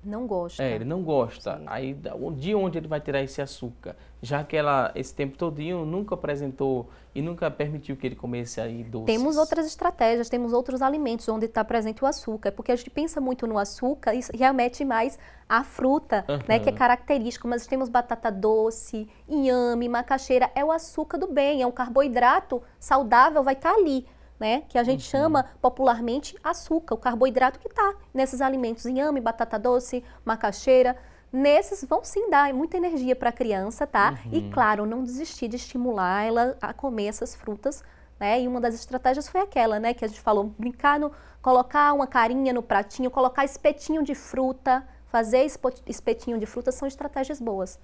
Não gosta. Ele não gosta. Sim. Aí, de onde ele vai tirar esse açúcar? Já que ela, esse tempo todinho, nunca apresentou e nunca permitiu que ele comesse aí doces. Temos outras estratégias, temos outros alimentos onde está presente o açúcar, porque a gente pensa muito no açúcar e remete mais à fruta, né, que é característico, mas temos batata doce, inhame, macaxeira, é o açúcar do bem, é um carboidrato saudável, vai estar ali. Né, que a gente chama popularmente açúcar, o carboidrato que está nesses alimentos, inhame, batata doce, macaxeira, nesses vão sim dar muita energia para a criança, tá? E claro, não desistir de estimular ela a comer essas frutas, né? E uma das estratégias foi aquela, né, que a gente falou, brincar colocar uma carinha no pratinho, colocar espetinho de fruta, fazer espetinho de fruta são estratégias boas.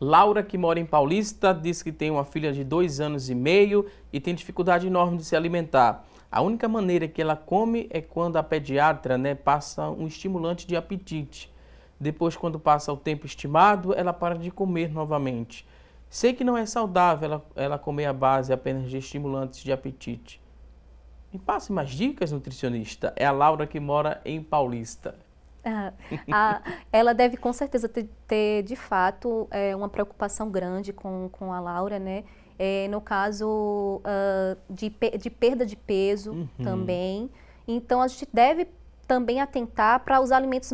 Laura, que mora em Paulista, diz que tem uma filha de 2 anos e meio e tem dificuldade enorme de se alimentar. A única maneira que ela come é quando a pediatra, né, passa um estimulante de apetite. Depois, quando passa o tempo estimado, ela para de comer novamente. Sei que não é saudável ela comer a base apenas de estimulantes de apetite. Me passe mais dicas, nutricionista. É a Laura que mora em Paulista. Ela deve com certeza ter de fato uma preocupação grande com a Laura, né? No caso de perda de peso também. Então a gente deve também atentar para os alimentos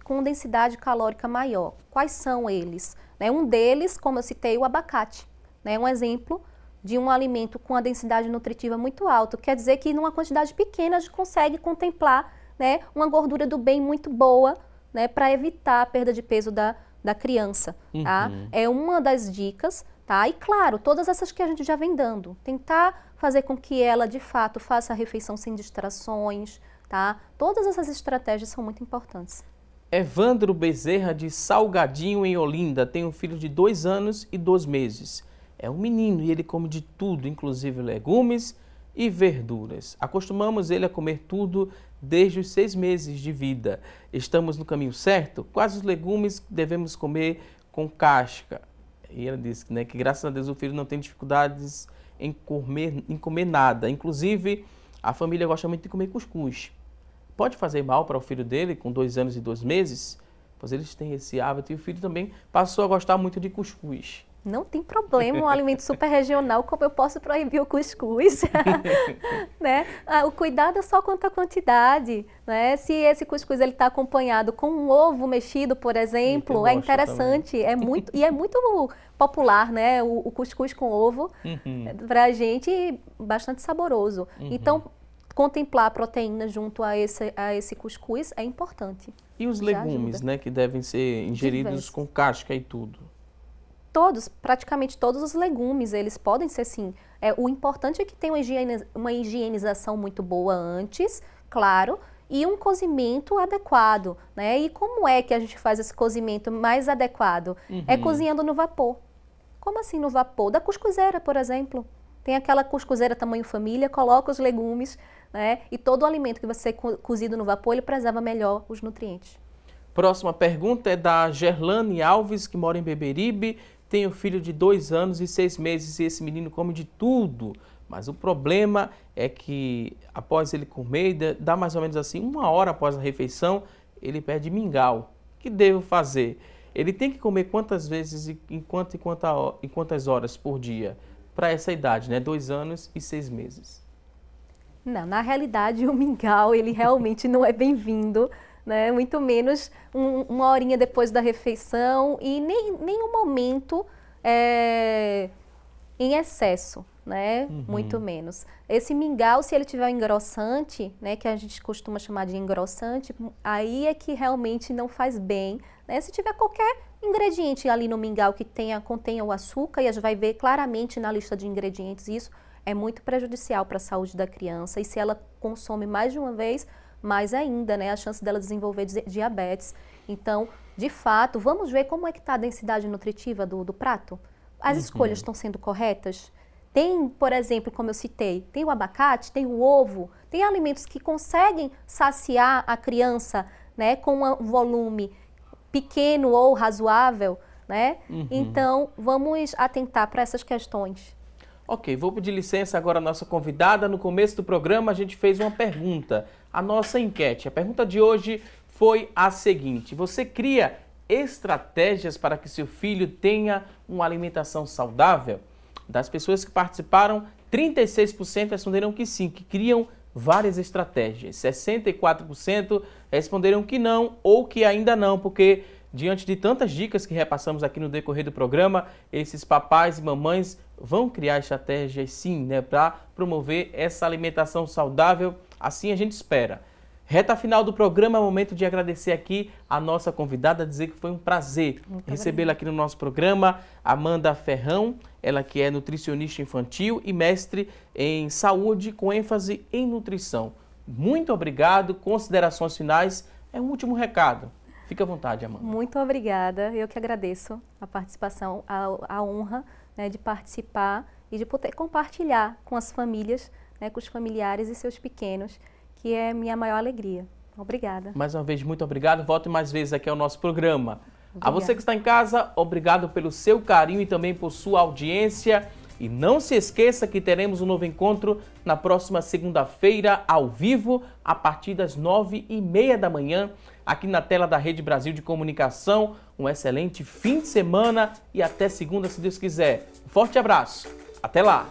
com densidade calórica maior. Quais são eles? Um deles, como eu citei, o abacate. né, um exemplo de um alimento com a densidade nutritiva muito alta. Quer dizer que numa quantidade pequena a gente consegue contemplar, né, uma gordura do bem muito boa, né, para evitar a perda de peso da criança, tá? É uma das dicas, tá? E claro, todas essas que a gente já vem dando. Tentar fazer com que ela, de fato, faça a refeição sem distrações, tá? Todas essas estratégias são muito importantes. Evandro Bezerra, de Salgadinho, em Olinda, tem um filho de 2 anos e 2 meses. É um menino e ele come de tudo, inclusive legumes e verduras. Acostumamos ele a comer tudo desde os 6 meses de vida. Estamos no caminho certo? Quais os legumes devemos comer com casca? E ela disse, né, que graças a Deus o filho não tem dificuldades em comer nada. Inclusive, a família gosta muito de comer cuscuz. Pode fazer mal para o filho dele com 2 anos e 2 meses? Pois eles têm esse hábito e o filho também passou a gostar muito de cuscuz. Não tem problema, um alimento super regional, como eu posso proibir o cuscuz, né? O cuidado é só quanto à quantidade, né? Se esse cuscuz ele está acompanhado com um ovo mexido, por exemplo, é interessante, é muito popular, né? O cuscuz com ovo, para a gente, bastante saboroso. Então, contemplar a proteína junto a esse cuscuz é importante. E os legumes, né, que devem ser ingeridos com casca e tudo? Praticamente todos os legumes, eles podem ser sim. O importante é que tenha uma higienização muito boa antes, claro, e um cozimento adequado, né? E como é que a gente faz esse cozimento mais adequado? É cozinhando no vapor. Como assim no vapor? Da cuscuzeira, por exemplo. Tem aquela cuscuzeira tamanho família, coloca os legumes, né? E todo o alimento que vai ser cozido no vapor, ele preserva melhor os nutrientes. Próxima pergunta é da Gerlane Alves, que mora em Beberibe. Tem um filho de 2 anos e 6 meses e esse menino come de tudo. Mas o problema é que após ele comer, dá mais ou menos assim, 1 hora após a refeição, ele pede mingau. O que devo fazer? Ele tem que comer quantas vezes e em quantas horas por dia? Para essa idade, né? 2 anos e 6 meses. Não, na realidade o mingau, ele realmente não é bem-vindo, né? Muito menos 1 horinha depois da refeição e nem um momento em excesso, né? Muito menos. Esse mingau, se ele tiver um engrossante, né, que a gente costuma chamar de engrossante, aí é que realmente não faz bem, né? Se tiver qualquer ingrediente ali no mingau que contenha o açúcar, e a gente vai ver claramente na lista de ingredientes isso, é muito prejudicial para a saúde da criança. E se ela consome mais de uma vez, mais ainda, né, a chance dela desenvolver diabetes. Então, de fato, vamos ver como é que está a densidade nutritiva do prato. As escolhas estão sendo corretas? Tem, por exemplo, como eu citei, tem o abacate, tem o ovo, tem alimentos que conseguem saciar a criança, né, com um volume pequeno ou razoável, né? Então, vamos atentar para essas questões. Ok, vou pedir licença agora à nossa convidada. No começo do programa a gente fez uma pergunta, a nossa enquete. A pergunta de hoje foi a seguinte: você cria estratégias para que seu filho tenha uma alimentação saudável? Das pessoas que participaram, 36% responderam que sim, que criam várias estratégias. 64% responderam que não ou que ainda não, porque diante de tantas dicas que repassamos aqui no decorrer do programa, esses papais e mamães vão criar estratégias sim, né, para promover essa alimentação saudável, assim a gente espera. Reta final do programa, é o momento de agradecer aqui a nossa convidada, dizer que foi um prazer recebê-la aqui no nosso programa, Amanda Ferrão, ela que é nutricionista infantil e mestre em saúde com ênfase em nutrição. Muito obrigado, considerações finais, é um último recado. Fique à vontade, Amanda. Muito obrigada, eu que agradeço a participação, a honra, né, de participar e de poder compartilhar com as famílias, né, com os familiares e seus pequenos, que é minha maior alegria. Obrigada. Mais uma vez, muito obrigado. Volte mais vezes aqui ao nosso programa. Obrigada. A você que está em casa, obrigado pelo seu carinho e também por sua audiência. E não se esqueça que teremos um novo encontro na próxima segunda-feira, ao vivo, a partir das 9h30 da manhã, aqui na tela da Rede Brasil de Comunicação. Um excelente fim de semana e até segunda, se Deus quiser. Um forte abraço. Até lá!